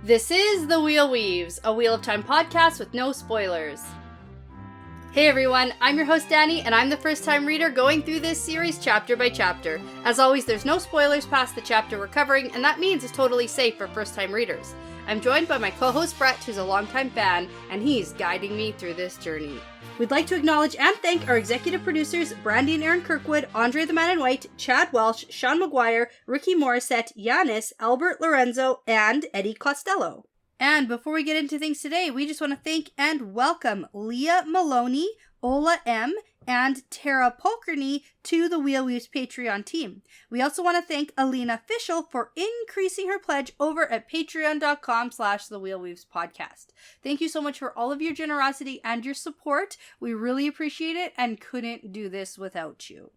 This is The Wheel Weaves, a Wheel of Time podcast with no spoilers. Hey everyone, I'm your host Dani, and I'm the first-time reader going through this series chapter by chapter. As always, there's no spoilers past the chapter we're covering, and that means it's totally safe for first-time readers. I'm joined by my co-host Brett, who's a longtime fan, and he's guiding me through this journey. We'd like to acknowledge and thank our executive producers, Brandy and Aaron Kirkwood, Andre the Man in White, Chad Welsh, Sean McGuire, Rikky Morrisette, Yanis, Albert Lorenzo, and Eddie Costello. And before we get into things today, we just want to thank and welcome Leah Maloney, Ola M., and Tara Polkerney to the Wheel Weaves Patreon team. We also want to thank Alina Fischel for increasing her pledge over at patreon.com/The Wheel Weaves podcast. Thank you so much for all of your generosity and your support. We really appreciate it and couldn't do this without you.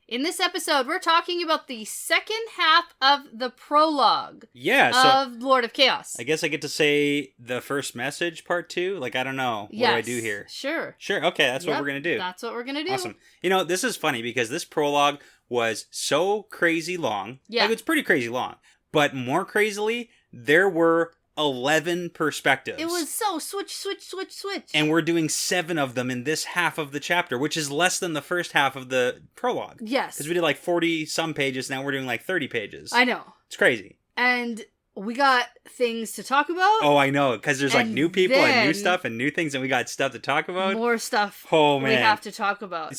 In this episode, we're talking about the second half of the prologue of Lord of Chaos. I guess I get to say the first message, part 2? Like, I don't know. What do I do here? Sure. Okay, that's what we're going to do. That's what we're going to do. Awesome. You know, this is funny because this prologue was so crazy long. Yeah. Like, it's pretty crazy long. But more crazily, there were 11 perspectives. It was so switch. And we're doing 7 of them in this half of the chapter, which is less than the first half of the prologue. Yes. Because we did like 40 some pages, now we're doing like 30 pages. I know. It's crazy. And we got things to talk about. Oh, I know, because there's like new people and new stuff and new things, and we got stuff to talk about. More stuff we have to talk about.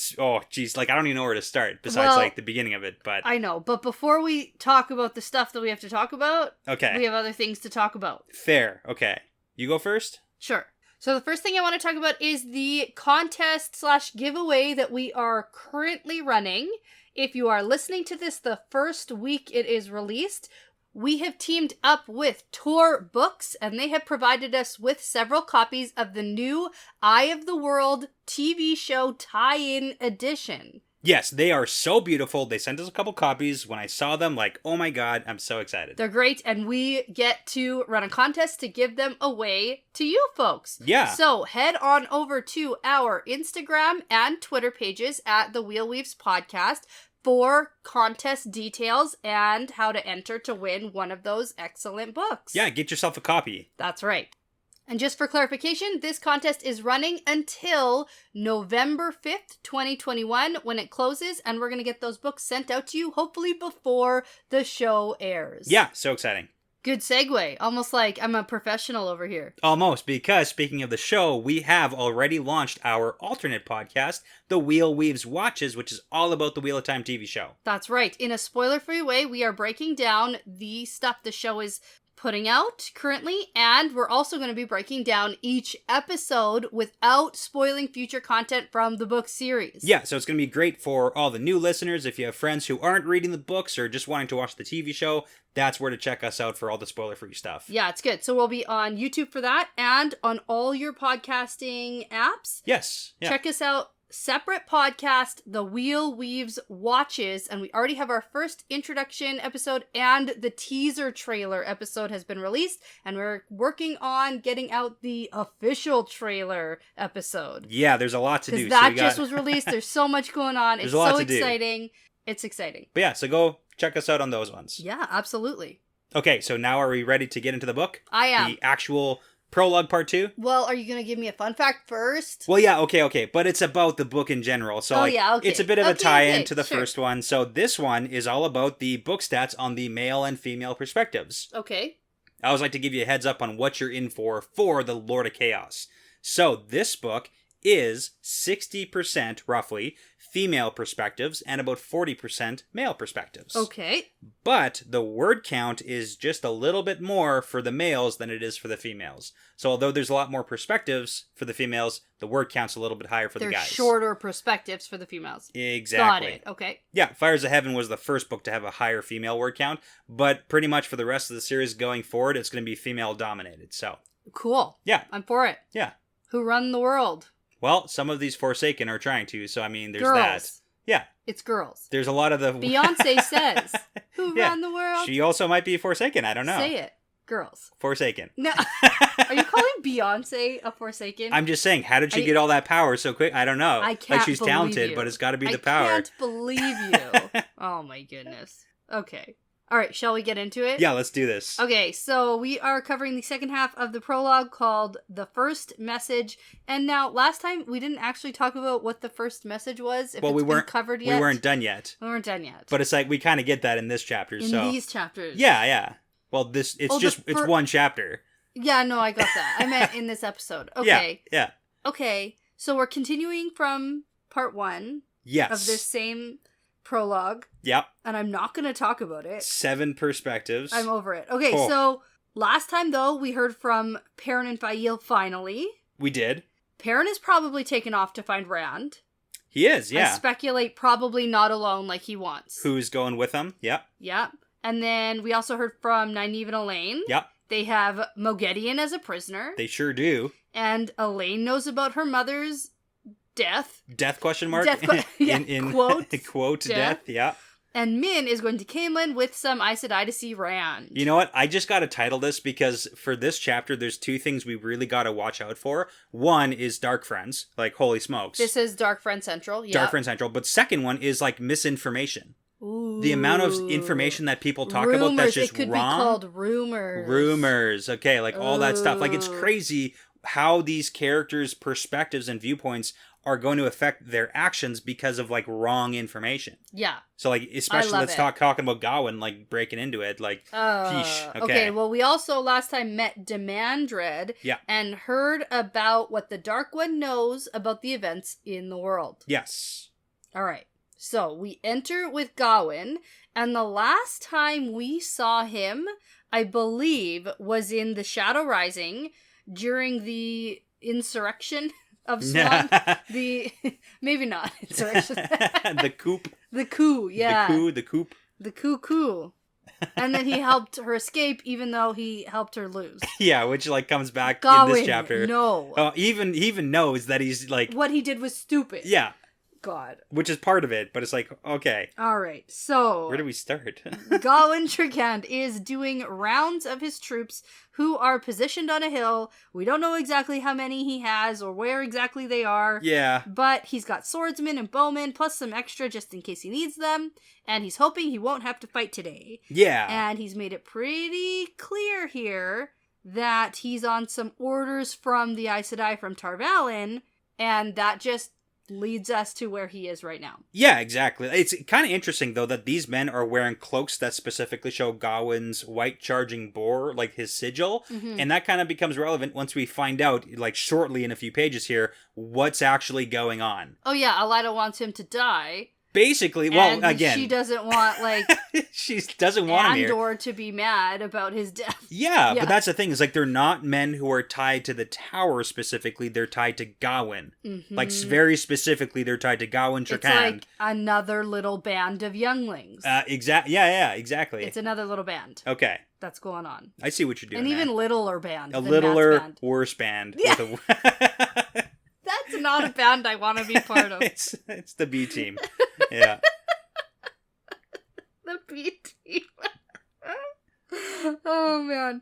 Geez, like I don't even know where to start besides like the beginning of it, but... I know, but before we talk about the stuff that we have to talk about, okay, we have other things to talk about. Fair, okay. You go first? Sure. So the first thing I want to talk about is the contest/giveaway that we are currently running. If you are listening to this the first week it is released, we have teamed up with Tor Books, and they have provided us with several copies of the new Eye of the World TV show tie-in edition. Yes, they are so beautiful. They sent us a couple copies. When I saw them, like, oh my god, I'm so excited. They're great, and we get to run a contest to give them away to you folks. Yeah. So head on over to our Instagram and Twitter pages at The Wheel Weaves Podcast for contest details and how to enter to win one of those excellent books. Yeah, get yourself a copy. That's right. And just for clarification, this contest is running until November 5th, 2021, when it closes, and we're going to get those books sent out to you, hopefully before the show airs. Yeah, so exciting. Good segue. Almost like I'm a professional over here. Almost, because speaking of the show, we have already launched our alternate podcast, The Wheel Weaves Watches, which is all about the Wheel of Time TV show. That's right. In a spoiler-free way, we are breaking down the stuff the show is putting out currently, and we're also going to be breaking down each episode without spoiling future content from the book series. Yeah, so it's going to be great for all the new listeners. If you have friends who aren't reading the books or just wanting to watch the TV show, that's where to check us out for all the spoiler-free stuff. Yeah, it's good. So we'll be on YouTube for that and on all your podcasting apps. Yes. Yeah. Check us out. Separate podcast, The Wheel Weaves Watches, and we already have our first introduction episode, and the teaser trailer episode has been released, and we're working on getting out the official trailer episode. Yeah, there's a lot to do. Because that just was released. There's so much going on. It's so exciting. It's exciting. But yeah, so go check us out on those ones. Yeah, absolutely. Okay, so now are we ready to get into the book? I am. The actual prologue part 2? Well, are you going to give me a fun fact first? Well, yeah, okay. But it's about the book in general. So it's a bit of a tie-in to the first one. So this one is all about the book stats on the male and female perspectives. Okay. I always like to give you a heads up on what you're in for the Lord of Chaos. So this book is 60%, roughly, female perspectives and about 40% male perspectives. Okay. But the word count is just a little bit more for the males than it is for the females. So although there's a lot more perspectives for the females, the word count's a little bit higher for the guys. They're shorter perspectives for the females. Exactly. Got it. Okay. Yeah, Fires of Heaven was the first book to have a higher female word count, but pretty much for the rest of the series going forward, it's going to be female dominated. So cool. Yeah. I'm for it. Yeah. Who run the world? Well, some of these Forsaken are trying to, so I mean, there's girls. that. Yeah. It's girls. There's a lot of the... Beyonce says, who run the world? She also might be Forsaken, I don't know. Say it. Girls. Forsaken. No. Are you calling Beyonce a Forsaken? I'm just saying, how did she get all that power so quick? I don't know. I can't Like, she's believe talented, you. but it's got to be the power. I can't believe you. Oh, my goodness. Okay. All right, shall we get into it? Yeah, let's do this. Okay, so we are covering the second half of the prologue called The First Message. And now, last time, we didn't actually talk about what the first message was. We weren't covered yet. We weren't done yet. But it's like, we kind of get that in this chapter. In these chapters. Yeah. Well, it's one chapter. Yeah, no, I got that. I meant in this episode. Okay. Yeah. Okay, so we're continuing from part 1. Yes. Of this same prologue. Yep. And I'm not going to talk about it. 7 perspectives. I'm over it. Okay, cool. So last time, though, we heard from Perrin and Fael finally. We did. Perrin is probably taken off to find Rand. He is, yeah. I speculate probably not alone like he wants. Who's going with him? Yep. Yep. And then we also heard from Nynaeve and Elaine. Yep. They have Moghedien as a prisoner. They sure do. And Elaine knows about her mother's death. Death question mark? In quote death, yeah. And Min is going to Camelin with some Aes Sedai to see Rand. You know what? I just got to title this because for this chapter, there's 2 things we really got to watch out for. One is Dark Friends. Like, holy smokes. This is Dark Friend Central. Yeah. Dark Friend Central. But second one is, like, misinformation. Ooh. The amount of information that people talk about that's just it could wrong. Be called rumors. Rumors. Okay, like all that stuff. Like, it's crazy how these characters' perspectives and viewpoints are going to affect their actions because of, like, wrong information. Yeah. So, like, especially let's talking about Gawain, like, breaking into it, like, sheesh. Okay, well, we also last time met Demandred and heard about what the Dark One knows about the events in the world. Yes. All right. So, we enter with Gawain, and the last time we saw him, I believe, was in the Shadow Rising during the insurrection of Swan. Maybe not insurrection. The coup. The coup, yeah. The coup. The coup. And then he helped her escape, even though he helped her lose. Yeah, which, like, comes back Gawain, in this chapter. No. He even knows that he's, like... What he did was stupid. Yeah. God. Which is part of it, but it's like, okay. All right, so... Where do we start? Gawain Trigand is doing rounds of his troops who are positioned on a hill. We don't know exactly how many he has or where exactly they are. Yeah. But he's got swordsmen and bowmen, plus some extra just in case he needs them. And he's hoping he won't have to fight today. Yeah. And he's made it pretty clear here that he's on some orders from the Aes Sedai from Tar Valon, and that just leads us to where he is right now. Yeah, exactly. It's kind of interesting, though, that these men are wearing cloaks that specifically show Gawain's white charging boar, like his sigil, and that kind of becomes relevant once we find out, like, shortly in a few pages here, what's actually going on. Oh yeah, Elida wants him to die. Basically, well, and again... she doesn't want, like... she doesn't want him here. Andor to be mad about his death. Yeah, but that's the thing, is, like, they're not men who are tied to the tower specifically, they're tied to Gawain. Like, very specifically, they're tied to Gawain Trikand. It's like another little band of younglings. Yeah, exactly. It's another little band. Okay. That's going on. I see what you're doing. An even littler band. A littler, worse band. Yeah. That's not a band I want to be part of. It's the B team. Yeah. The B team. Oh, man.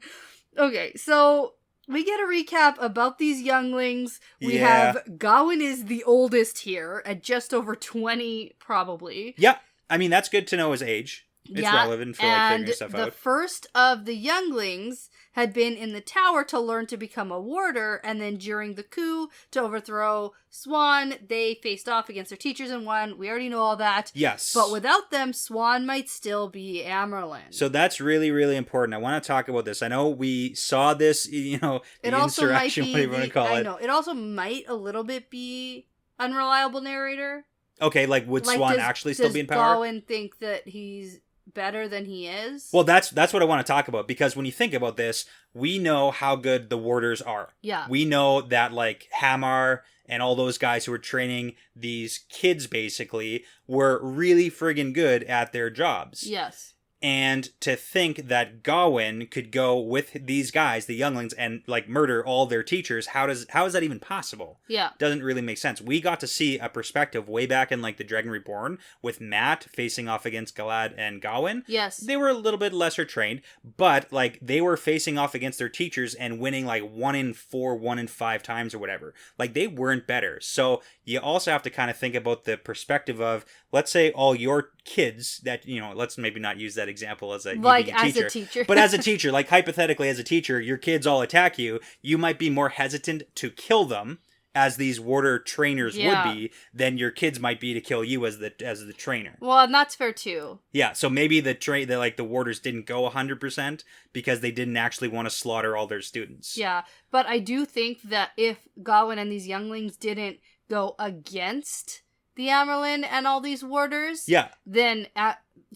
Okay, so we get a recap about these younglings. We have Gawain is the oldest here at just over 20, probably. Yeah. I mean, that's good to know his age. It's relevant for, like, figuring stuff out. And the first of the younglings had been in the tower to learn to become a warder, and then during the coup to overthrow Swan, they faced off against their teachers and won. We already know all that. Yes. But without them, Swan might still be Amyrlin. So that's really, really important. I want to talk about this. I know we saw this, the insurrection, whatever you want to call it. I know. It also might a little bit be unreliable narrator. Okay, like, would Swan actually still be in power? Does Gawain think that he's better than he is? Well, that's what I want to talk about, because when you think about this, we know how good the warders are. Yeah. We know that, like, Hamar and all those guys who were training these kids, basically, were really friggin' good at their jobs. Yes. And to think that Gawain could go with these guys, the younglings, and, like, murder all their teachers, how is that even possible? Yeah. Doesn't really make sense. We got to see a perspective way back in, like, The Dragon Reborn with Matt facing off against Galad and Gawain. Yes. They were a little bit lesser trained, but, like, they were facing off against their teachers and winning, like, 1 in 4, 1 in 5 times or whatever. Like, they weren't better. So you also have to kind of think about the perspective of, let's say all your kids that, let's maybe not use that example as a teacher. But as a teacher, like hypothetically as a teacher, your kids all attack you, you might be more hesitant to kill them, as these warder trainers would be, than your kids might be to kill you as the trainer. Well, and that's fair too. Yeah, so maybe the warders didn't go 100% because they didn't actually want to slaughter all their students. Yeah, but I do think that if Gawain and these younglings didn't go against the Amyrlin and all these warders, then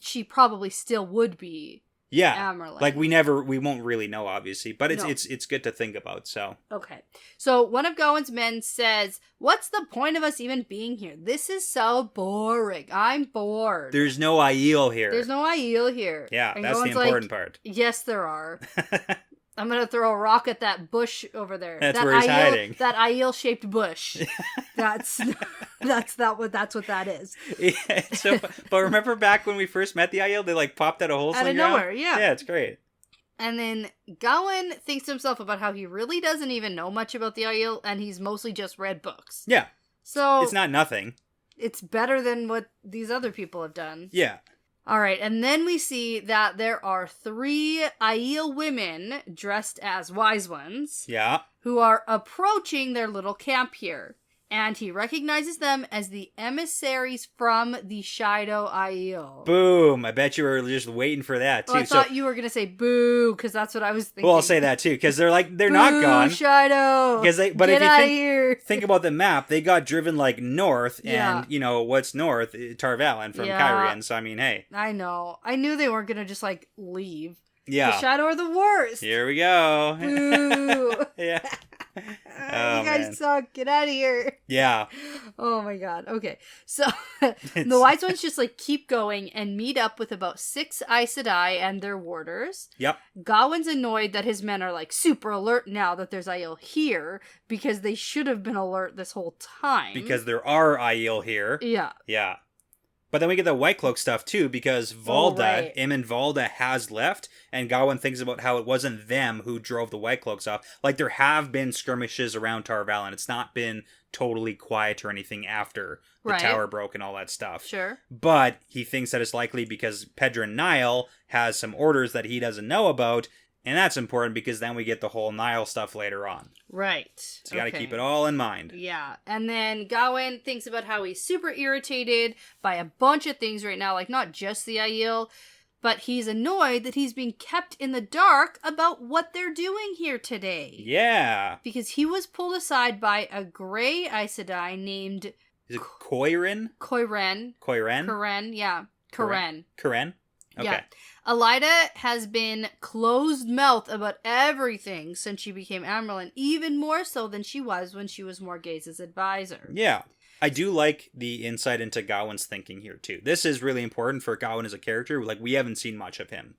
she probably still would be Amyrlin. Like we won't really know, obviously, but it's good to think about. So okay, so one of Gawain's men says, "What's the point of us even being here? This is so boring. I'm bored. There's no Aiel here. Yeah, and that's the important part. Yes, there are." I'm gonna throw a rock at that bush over there. That's where he's hiding. That Aiel-shaped bush. That's what that is. Yeah, but remember back when we first met the Aiel, they like popped out a hole out of nowhere. Yeah, yeah, it's great. And then Gawain thinks to himself about how he really doesn't even know much about the Aiel, and he's mostly just read books. Yeah, so it's not nothing. It's better than what these other people have done. Yeah. All right, and then we see that there are 3 Aiel women dressed as wise ones. Yeah. Who are approaching their little camp here. And he recognizes them as the emissaries from the Shido Aiel. Boom! I bet you were just waiting for that, too. Well, I thought you were going to say boo, because that's what I was thinking. Well, I'll say that, too, because they're boo, not gone. Shido! But Get if out you of here! think about the map, they got driven, north, and, what's north? Tar Valon from Kyrian, so, I mean, hey. I know. I knew they weren't going to just, leave. Yeah. The Shido are the worst! Here we go. Boo! Yeah. Oh, you guys suck. Get out of here. Yeah. Oh my god. Okay. So the wise ones just keep going and meet up with about 6 Aes Sedai and their warders. Yep. Gawain's annoyed that his men are super alert now that there's Aiel here because they should have been alert this whole time. Because there are Aiel here. Yeah. Yeah. But then we get the White Cloak stuff, too, because Valda, Immin Valda has left, and Gawain thinks about how it wasn't them who drove the White Cloaks off. There have been skirmishes around Tar Valon. It's not been totally quiet or anything after the tower broke and all that stuff. Sure. But he thinks that it's likely because Pedron Niall has some orders that he doesn't know about, and that's important because then we get the whole Niall stuff later on. Right. So you gotta keep it all in mind. Yeah. And then Gawain thinks about how he's super irritated by a bunch of things right now, not just the Aiel, but he's annoyed that he's being kept in the dark about what they're doing here today. Yeah. Because he was pulled aside by a Grey Aes Sedai named... Is it Coiren? Coiren, yeah. Coiren. Okay. Yeah. Elaida has been closed-mouthed about everything since she became Amyrlin, even more so than she was when she was Morgase's advisor. Yeah. I do like the insight into Gawain's thinking here, too. This is really important for Gawain as a character. We haven't seen much of him.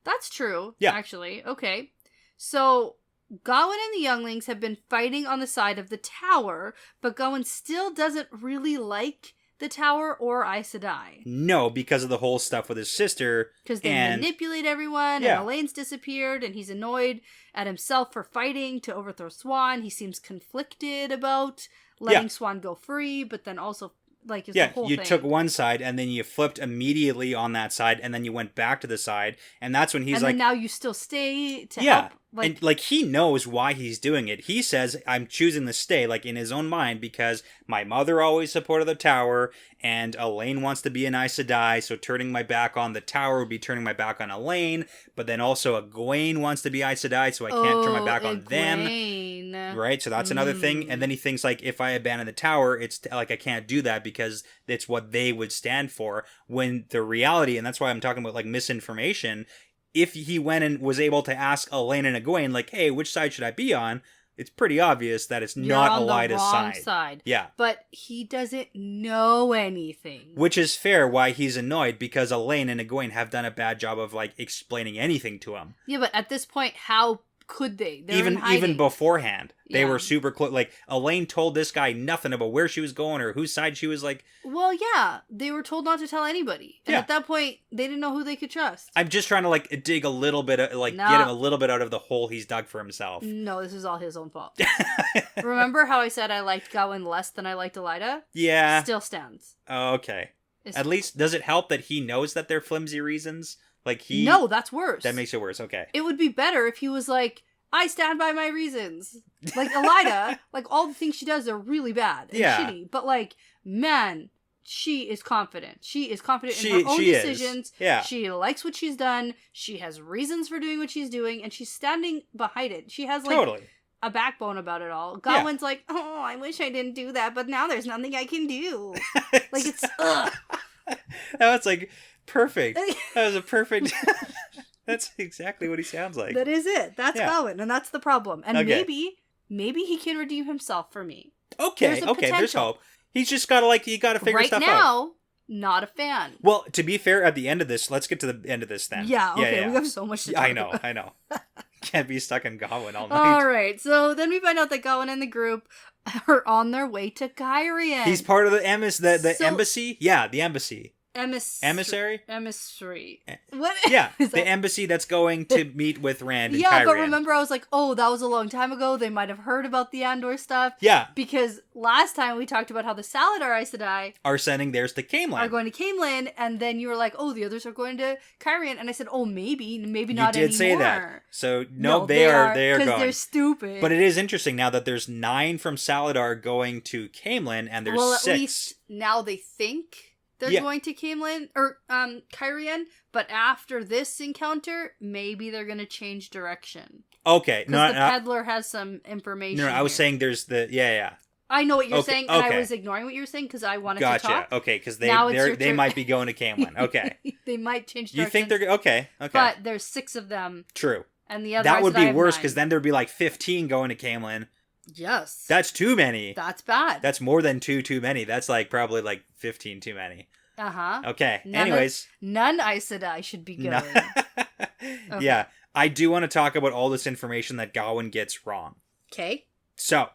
That's true, actually. Okay. So, Gawain and the younglings have been fighting on the side of the tower, but Gawain still doesn't really like the tower or Aes Sedai. No, because of the whole stuff with his sister. Because they manipulate everyone, and Elaine's disappeared, and he's annoyed at himself for fighting to overthrow Swan. He seems conflicted about letting Swan go free, but then also, it's the whole thing. You took one side, and then you flipped immediately on that side, and then you went back to the side, and that's when he's and then now you still stay to help. And he knows why he's doing it. He says, I'm choosing to stay, in his own mind, because my mother always supported the tower, and Elaine wants to be an Aes Sedai, so turning my back on the tower would be turning my back on Elaine, but then also Egwene wants to be Aes Sedai, so I can't turn my back on them. Right? So that's another thing. And then he thinks, if I abandon the tower, it's I can't do that because it's what they would stand for, when the reality, and that's why I'm talking about, misinformation, if he went and was able to ask Elaine and Egwene, hey, which side should I be on? It's pretty obvious that it's not Elaida's side. Yeah. But he doesn't know anything. Which is fair why he's annoyed, because Elaine and Egwene have done a bad job of, explaining anything to him. Yeah, but at this point, how could they? Even beforehand, they were super close. Elaine told this guy nothing about where she was going or whose side she was Well, yeah, they were told not to tell anybody, and at that point, they didn't know who they could trust. I'm just trying to dig a little bit, get him a little bit out of the hole he's dug for himself. No, this is all his own fault. Remember how I said I liked Gawain less than I liked Elaida? Yeah, still stands. Oh, okay. At least, does it help that he knows that they're flimsy reasons? Like he... No, that's worse. That makes it worse, okay. It would be better if he was like, I stand by my reasons. Like, Elida, like, all the things she does are really bad and shitty. But, like, man, she is confident. She is confident in her own decisions. Yeah. She likes what she's done. She has reasons for doing what she's doing. And she's standing behind it. She has, like, a backbone about it all. Gawain's like, oh, I wish I didn't do that. But now there's nothing I can do. Like, it's, ugh. That was, like, perfect. That was a perfect... That's exactly what he sounds like. That is it. That's Gawain, and that's the problem. And maybe he can redeem himself for me. Okay, there's hope. He's just gotta figure stuff out. Right now, not a fan. Well, to be fair, at the end of this, let's get to the end of this then. Yeah, okay, we have so much to talk about. I know. Can't be stuck in Gawain all night. Alright, so then we find out that Gawain and the group are on their way to Cairhien. He's part of the embassy? Yeah, the embassy. Emissary? What? Yeah, the embassy that's going to meet with Rand in Cairhien. Yeah, but remember I was like, oh, that was a long time ago. They might have heard about the Andor stuff. Yeah. Because last time we talked about how the Saladar Aes Sedai are sending theirs to Caemlyn. Are going to Caemlyn, and then you were like, oh, the others are going to Cairhien. And I said, oh, maybe not anymore. You did say that. So, no, they are going. Because they're stupid. But it is interesting now that there's 9 from Saladar going to Caemlyn, and there's 6. Well, at least now they think they're going to Caemlyn, or Cairhien, but after this encounter, maybe they're going to change direction. Okay. Because the peddler has some information. No, I was saying there's the... Yeah. I know what you're saying, and I was ignoring what you were saying because I wanted to talk. Gotcha. Okay, because they might be going to Caemlyn. Okay. They might change direction. You think they're... Okay. But there's 6 of them. True. And the other that would be worse, because then there'd be like 15 going to Caemlyn. Yes. That's too many. That's bad. That's more than too many. That's probably 15 too many. Uh-huh. Okay. Anyways. None Aes Sedai should be going. Okay. Yeah. I do want to talk about all this information that Gawain gets wrong. Okay. So,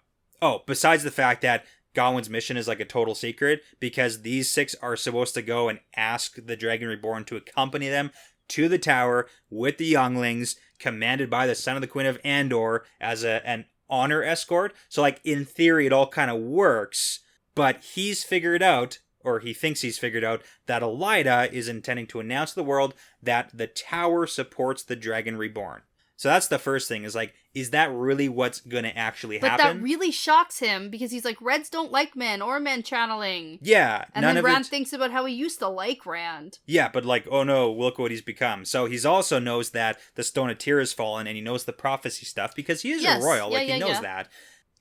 besides the fact that Gawain's mission is like a total secret, because these 6 are supposed to go and ask the Dragon Reborn to accompany them to the tower with the younglings, commanded by the son of the Queen of Andor as an honor escort. So, in theory, it all kind of works, but he's figured out, or he thinks he's figured out, that Elida is intending to announce to the world that the tower supports the Dragon Reborn. So that's the first thing, is that really what's going to actually happen? But that really shocks him, because he's like, Reds don't like men, or men channeling. Yeah. And then Rand thinks about how he used to like Rand. Yeah, but oh no, look what he's become. So he also knows that the Stone of Tyr has fallen, and he knows the prophecy stuff, because he is a royal, he knows that.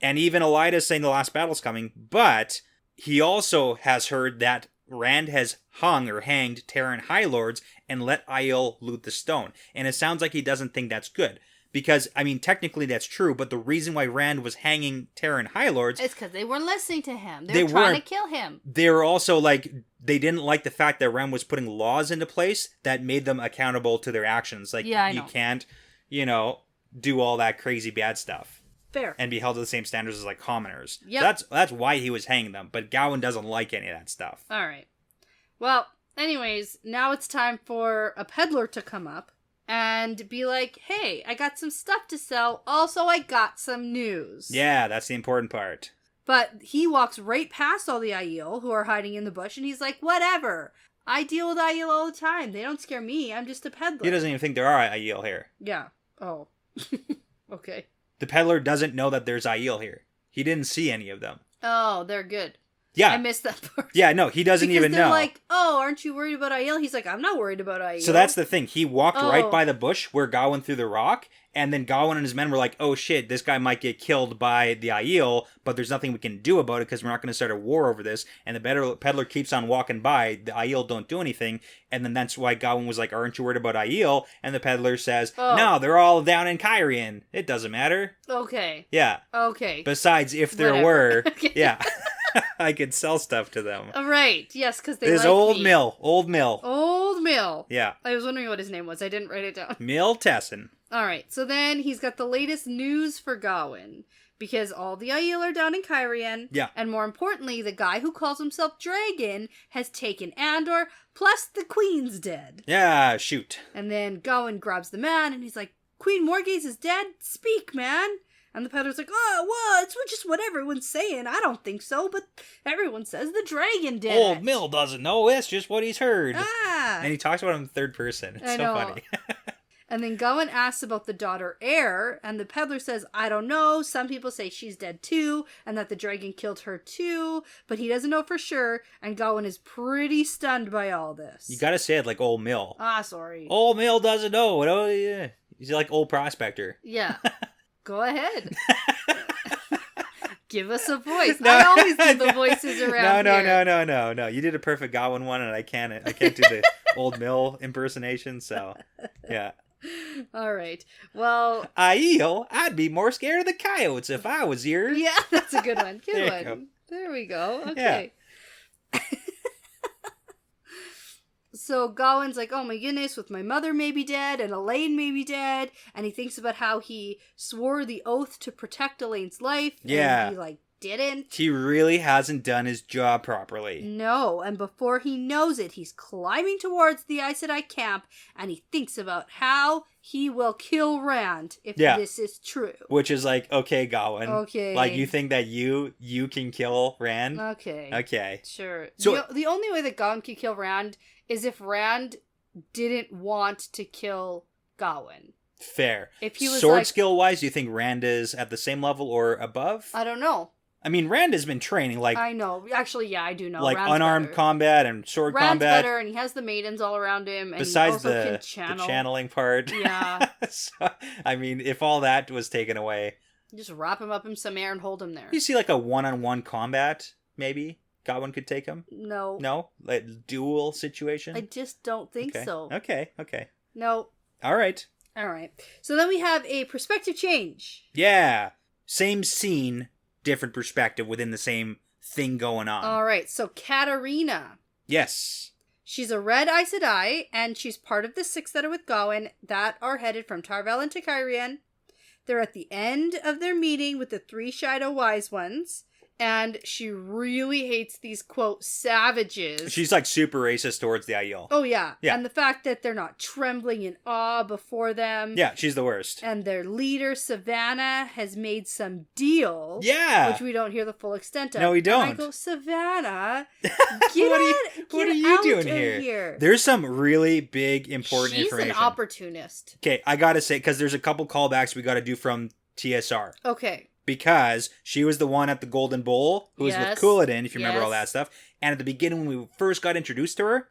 And even Elida is saying the last battle's coming, but he also has heard that Rand has hung or hanged Terran High Lords and let Aiel loot the stone. And it sounds like he doesn't think that's good. Because, technically that's true, but the reason why Rand was hanging Terran High Lords... It's because they weren't listening to him. They were trying to kill him. They were also, they didn't like the fact that Rand was putting laws into place that made them accountable to their actions. You can't, do all that crazy bad stuff. Fair. And be held to the same standards as commoners. Yep. So that's why he was hanging them. But Gawain doesn't like any of that stuff. All right. Well, anyways, now it's time for a peddler to come up and be like, hey, I got some stuff to sell. Also, I got some news. Yeah, that's the important part. But he walks right past all the Aiel who are hiding in the bush, and he's like, whatever. I deal with Aiel all the time. They don't scare me. I'm just a peddler. He doesn't even think there are Aiel here. Yeah. Oh. Okay. The peddler doesn't know that there's Aiel here. He didn't see any of them. Oh, they're good. Yeah. I missed that part. Yeah, no, he doesn't even know. They're like, oh, aren't you worried about Aiel? He's like, I'm not worried about Aiel. So that's the thing. He walked right by the bush where Gawain threw the rock, and then Gawain and his men were like, oh shit, this guy might get killed by the Aiel, but there's nothing we can do about it because we're not going to start a war over this. And the peddler keeps on walking by. The Aiel don't do anything. And then that's why Gawain was like, aren't you worried about Aiel? And the peddler says, no, they're all down in Cairhien. It doesn't matter. Okay. Yeah. Okay. Besides, if there were, yeah. I could sell stuff to them. Right, yes, because they There's like Old me. Mill. Old Mill. Yeah. I was wondering what his name was. I didn't write it down. Mill Tessin. Alright, so then he's got the latest news for Gawain. Because all the Aiel are down in Cairhien. Yeah. And more importantly, the guy who calls himself Dragon has taken Andor, plus the Queen's dead. Yeah, shoot. And then Gawain grabs the man, and he's like, Queen Morgase is dead? Speak, man. And the peddler's like, oh, well, it's just what everyone's saying. I don't think so, but everyone says the dragon did Old it. Mill doesn't know. It's just what he's heard. Ah. And he talks about it in the third person. It's so funny. And then Gawain asks about the daughter heir, and the peddler says, I don't know. Some people say she's dead too, and that the dragon killed her too, but he doesn't know for sure, and Gawain is pretty stunned by all this. You gotta say it like Old Mill. Sorry. Old Mill doesn't know. Oh, yeah. He's like Old Prospector. Yeah. Go ahead. Give us a voice. No, I always do the voices around here. No. You did a perfect Gawain one, and I can't do the Old Mill impersonation, so, yeah. All right. Well, I'd be more scared of the coyotes if I was you. Yeah, that's a good one. Good one. Go. There we go. Okay. Yeah. So Gawain's like, oh my goodness, with my mother may be dead and Elaine may be dead, and he thinks about how he swore the oath to protect Elaine's life. Yeah. And he didn't. He really hasn't done his job properly. No, and before he knows it, he's climbing towards the Aes Sedai camp, and he thinks about how he will kill Rand if this is true. Which is like, okay, Gawain. Okay. Like, you think that you can kill Rand? Okay. Okay. Sure. So the only way that Gawain can kill Rand is if Rand didn't want to kill Gawain. Fair. If he was sword skill wise, do you think Rand is at the same level or above? I don't know. I mean, Rand has been training, I know. Actually, yeah, I do know. Like, Rand's unarmed better. combat and sword Rand's combat. better, and he has the maidens all around him, and besides he also the can channel. the channeling part. Yeah. So, I mean, if all that was taken away... Just wrap him up in some air and hold him there. You see, like, a one-on-one combat, maybe? Gawain could take him? No. No? Like, duel situation? I just don't think so. Okay. No. All right. So then we have a perspective change. Yeah. Same scene, different perspective within the same thing going on. All right. So Katarina. Yes. She's a red Aes Sedai, and she's part of the six that are with Gawain that are headed from Tar Valon to Cairhien. They're at the end of their meeting with the three Shido Wise Ones, and she really hates these, quote, savages. She's like super racist towards the Aiel. Oh, yeah. And the fact that they're not trembling in awe before them. Yeah, she's the worst. And their leader, Savannah, has made some deal. Yeah. Which we don't hear the full extent of. No, we don't. And I go, Savannah, what are you doing here? There's some really big, important information. She's an opportunist. Okay, I gotta say, because there's a couple callbacks we gotta do from TSR. Okay. Because she was the one at the Golden Bowl who was with Couladin, if you remember all that stuff. And at the beginning, when we first got introduced to her,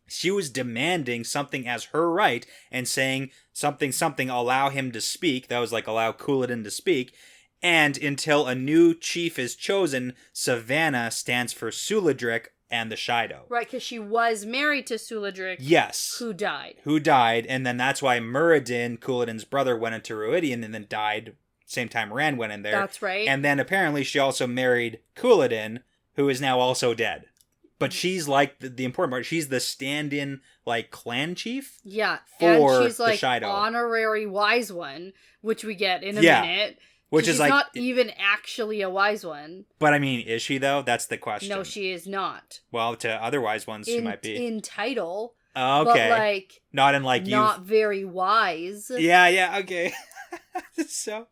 she was demanding something as her right and saying something, allow him to speak. That was like, allow Couladin to speak. And until a new chief is chosen, Savannah stands for Suladric and the Shido. Right, because she was married to Suladric. Yes. Who died. And then that's why Muradin, Couladin's brother, went into Ruidian and then died same time Rand went in there. That's right. And then apparently she also married Couladin, who is now also dead. But she's like the important part. She's the stand-in like clan chief. Yeah, for and she's like the Shido. Honorary wise one, which we get in a minute. Which is like not even actually a wise one. But I mean, is she though? That's the question. No, she is not. Well, to other wise ones, she might be in title. Oh, okay, but like not in like not very wise. Yeah, okay. So.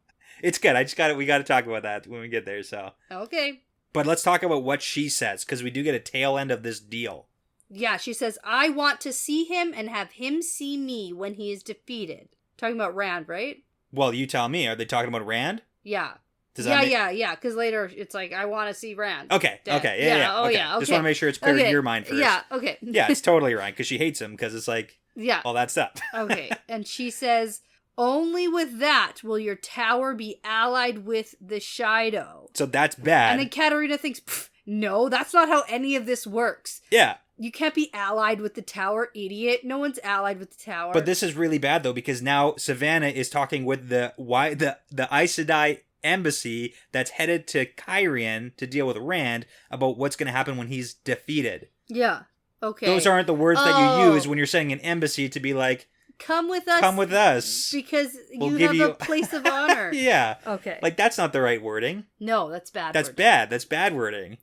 It's good. We got to talk about that when we get there, so. Okay. But let's talk about what she says, because we do get a tail end of this deal. Yeah, she says, I want to see him and have him see me when he is defeated. Talking about Rand, right? Well, you tell me. Are they talking about Rand? Yeah. Yeah, because later it's like, I want to see Rand. Okay, yeah. Oh, okay. yeah, just want to make sure it's clear in your mind first. Yeah, okay. Yeah, it's totally Rand, because she hates him, because it's like, all that stuff. Okay, and she says... Only with that will your tower be allied with the Shido. So that's bad. And then Katarina thinks, no, that's not how any of this works. Yeah. You can't be allied with the tower, idiot. No one's allied with the tower. But this is really bad, though, because now Savannah is talking with the Aes Sedai embassy that's headed to Cairhien to deal with Rand about what's going to happen when he's defeated. Yeah. Okay. Those aren't the words that you use when you're sending an embassy to be like, Come with us. Because you have a place of honor. Yeah. Okay. Like, that's not the right wording. No, that's bad wording. Bad. That's bad wording.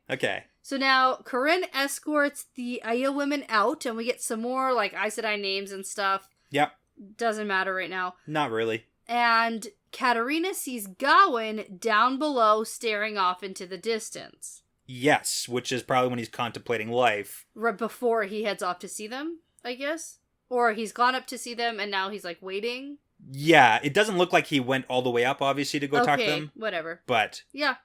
Okay. So now, Corinne escorts the Aiel women out, and we get some more, like, Aes Sedai names and stuff. Yep. Doesn't matter right now. Not really. And Katerina sees Gawain down below staring off into the distance. Yes, which is probably when he's contemplating life. Right before he heads off to see them, I guess? Or he's gone up to see them and now he's, like, waiting? Yeah, it doesn't look like he went all the way up, obviously, to go talk to them. Whatever. But... yeah.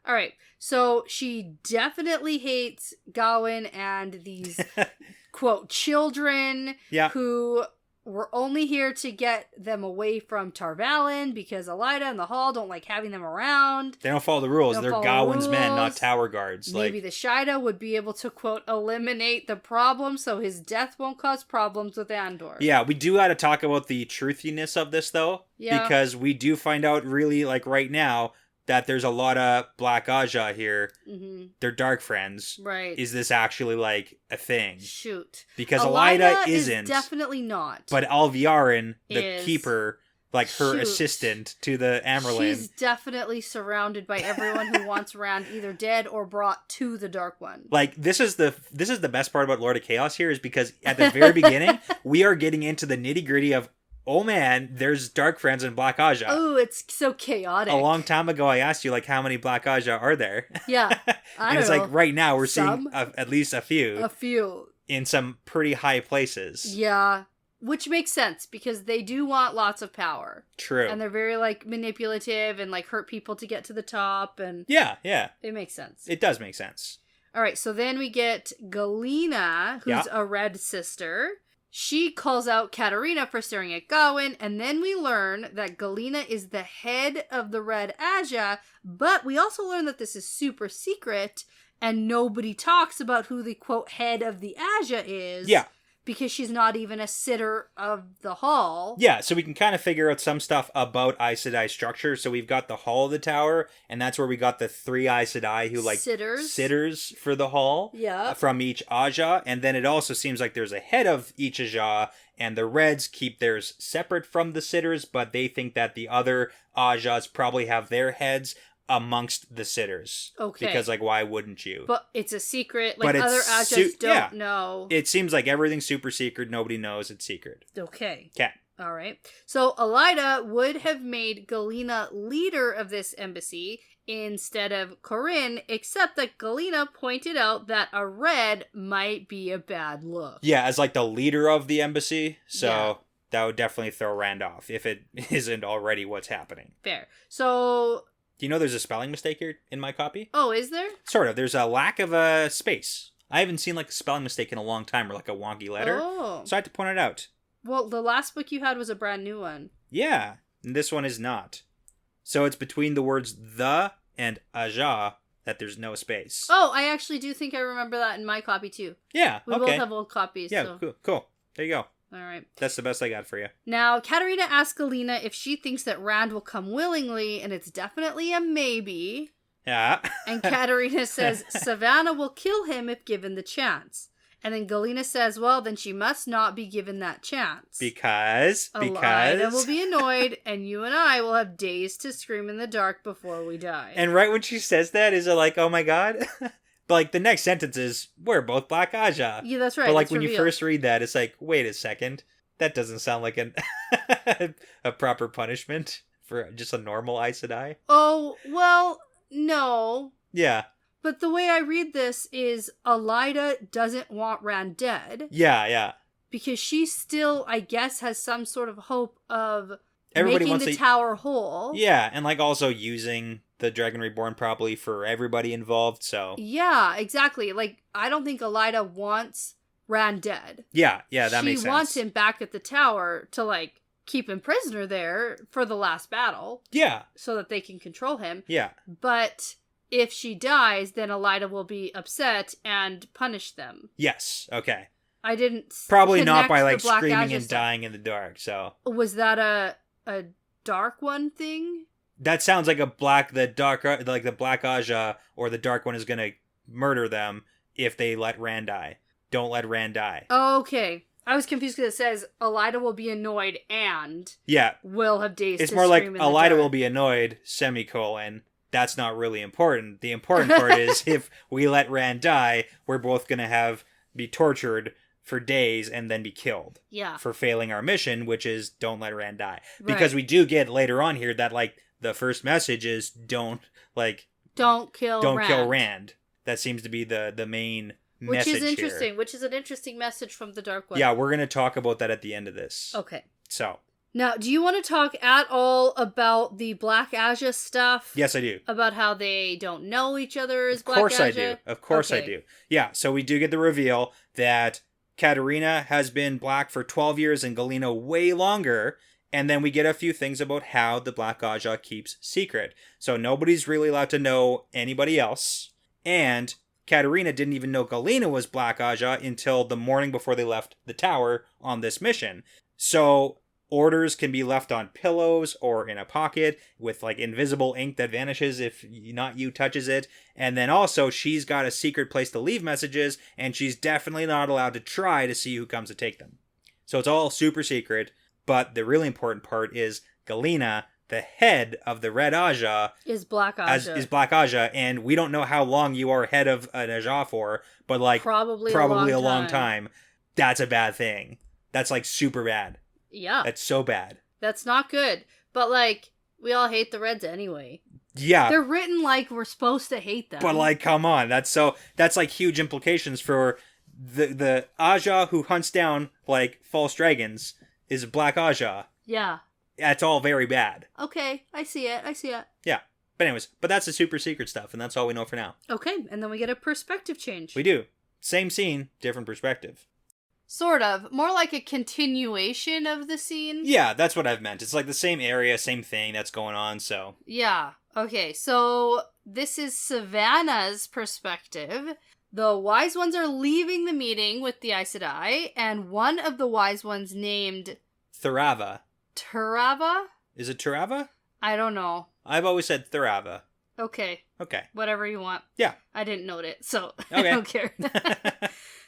All right. So she definitely hates Gawain and these, quote, children who were only here to get them away from Tarvalin because Elida and the Hall don't like having them around. They don't follow the rules. They're Gawain's men, not tower guards. Maybe the Shida would be able to, quote, eliminate the problem so his death won't cause problems with Andor. Yeah, we do got to talk about the truthiness of this, though. Yeah. Because we do find out really, like, right now, that there's a lot of Black Aja here. Mm-hmm. They're dark friends. Right. Is this actually, like, a thing? Shoot. Because Elida isn't. Is definitely not. But Alviarin, the keeper, like, her assistant to the Amyrlin. She's definitely surrounded by everyone who wants Rand either dead or brought to the Dark One. Like, this is the best part about Lord of Chaos here, is because at the very beginning, we are getting into the nitty-gritty of, oh man, there's Dark Friends in Black Aja. Oh, it's so chaotic. A long time ago, I asked you, like, how many Black Aja are there? Yeah, and it's like, right now, we're seeing at least a few. A few. In some pretty high places. Yeah, which makes sense, because they do want lots of power. True. And they're very, like, manipulative and, like, hurt people to get to the top, and... yeah. It makes sense. It does make sense. All right, so then we get Galena, who's a Red sister. She calls out Katerina for staring at Gawain, and then we learn that Galena is the head of the Red Aja, but we also learn that this is super secret, and nobody talks about who the, quote, head of the Aja is. Yeah. Because she's not even a sitter of the Hall. Yeah, so we can kind of figure out some stuff about Aes Sedai structure. So we've got the Hall of the Tower, and that's where we got the 3 Aes Sedai who, like, sitters for the Hall. Yeah. From each Aja. And then it also seems like there's a head of each Aja, and the Reds keep theirs separate from the sitters, but they think that the other Ajas probably have their heads amongst the sitters. Okay. Because, like, why wouldn't you? But it's a secret. Like, other Ajas don't know. It seems like everything's super secret. Nobody knows it's secret. Okay. Okay. All right. So, Elida would have made Galena leader of this embassy instead of Corinne, except that Galena pointed out that a red might be a bad look. Yeah, as, like, the leader of the embassy. So... that would definitely throw Rand off, if it isn't already what's happening. Fair. So... do you know there's a spelling mistake here in my copy? Oh, is there? Sort of. There's a lack of a space. I haven't seen, like, a spelling mistake in a long time, or, like, a wonky letter. Oh. So I had to point it out. Well, the last book you had was a brand new one. Yeah, and this one is not. So it's between the words the and Aja that there's no space. Oh, I actually do think I remember that in my copy, too. Yeah, we both have old copies. Yeah, so. cool. There you go. All right. That's the best I got for you. Now, Katerina asks Galena if she thinks that Rand will come willingly, and it's definitely a maybe. Yeah. And Katerina says Savannah will kill him if given the chance. And then Galena says, well, then she must not be given that chance. Because Elida will be annoyed, and you and I will have days to scream in the dark before we die. And right when she says that, is it like, oh my god? But, like, the next sentence is, we're both Black Aja. Yeah, that's right. But, like, when you first read that, it's like, wait a second. That doesn't sound like a proper punishment for just a normal Aes Sedai. Oh, well, no. Yeah. But the way I read this is Elida doesn't want Rand dead. Yeah. Because she still, I guess, has some sort of hope of everybody making the tower whole. Yeah, and, like, also using the Dragon Reborn probably for everybody involved, so... yeah, exactly. Like, I don't think Elida wants Rand dead. Yeah, that makes sense. She wants him back at the tower to, like, keep him prisoner there for the last battle. Yeah. So that they can control him. Yeah. But if she dies, then Elida will be upset and punish them. Yes, okay. I didn't probably not by, like, screaming and dying in the dark, so... was that a Dark One thing? That sounds like the Black Aja or the Dark One is gonna murder them if they let Rand die. Don't let Rand die. Oh, okay. I was confused because it says Elida will be annoyed and will have days to scream in the dark. It's more like Elida will be annoyed, semicolon. That's not really important. The important part is if we let Rand die, we're both gonna be tortured for days and then be killed. Yeah. For failing our mission, which is don't let Rand die. Right. Because we do get later on here that, like, the first message is don't kill Rand. That seems to be the main message here. Which is interesting. Which is an interesting message from the Dark One. Yeah, we're going to talk about that at the end of this. Okay. So. Now, do you want to talk at all about the Black Aja stuff? Yes, I do. About how they don't know each other as Black Aja? Of course I do. Of course I do. Yeah, so we do get the reveal that Katerina has been black for 12 years and Galena way longer. And then we get a few things about how the Black Aja keeps secret. So nobody's really allowed to know anybody else. And Katerina didn't even know Galena was Black Aja until the morning before they left the tower on this mission. So orders can be left on pillows or in a pocket with, like, invisible ink that vanishes if not you touches it. And then also she's got a secret place to leave messages, and she's definitely not allowed to try to see who comes to take them. So it's all super secret. But the really important part is Galena, the head of the Red Aja, is Black Aja. Is Black Aja, and we don't know how long you are head of an Aja for, but, like, probably a long time. That's a bad thing. That's, like, super bad. Yeah. That's so bad. That's not good. But, like, we all hate the Reds anyway. Yeah. They're written like we're supposed to hate them. But, like, come on. That's like huge implications for the Aja who hunts down, like, false dragons is Black Aja. Yeah. That's all very bad. Okay. I see it. Yeah. But anyways, that's the super secret stuff, and that's all we know for now. Okay. And then we get a perspective change. We do. Same scene, different perspective. Sort of. More like a continuation of the scene. Yeah, that's what I've meant. It's like the same area, same thing that's going on, so. Yeah. Okay, so this is Savannah's perspective. The Wise Ones are leaving the meeting with the Aes Sedai, and one of the Wise Ones named... Thurava. Turava? Is it Turava? I don't know. I've always said Thurava. Okay. Okay. Whatever you want. Yeah. I didn't note it, so okay. I don't care.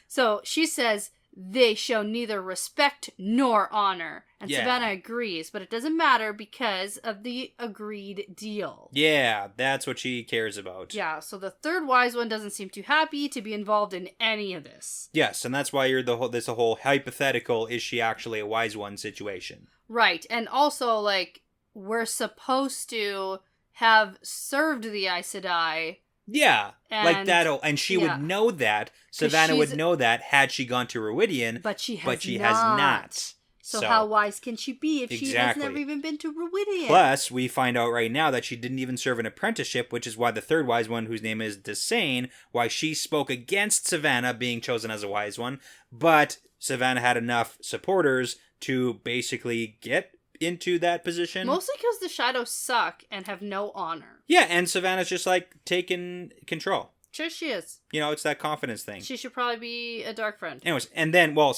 So she says... They show neither respect nor honor. And yeah. Savannah agrees, but it doesn't matter because of the agreed deal. Yeah, that's what she cares about. Yeah, so the third Wise One doesn't seem too happy to be involved in any of this. Yes, and that's why there's a whole hypothetical, is she actually a Wise One situation. Right, and also, like, we're supposed to have served the Aes Sedai. Yeah, like that, and she would know that. Savannah would know that had she gone to Ruidian, but she has not. So how wise can she be if she has never even been to Ruidian? Plus, we find out right now that she didn't even serve an apprenticeship, which is why the third Wise One, whose name is Desane, why she spoke against Savannah being chosen as a Wise One, but Savannah had enough supporters to basically get into that position. Mostly because the Shadows suck and have no honor. Yeah, and Savannah's just, like, taking control. Sure she is. You know, it's that confidence thing. She should probably be a Dark Friend. Anyways, and then, well,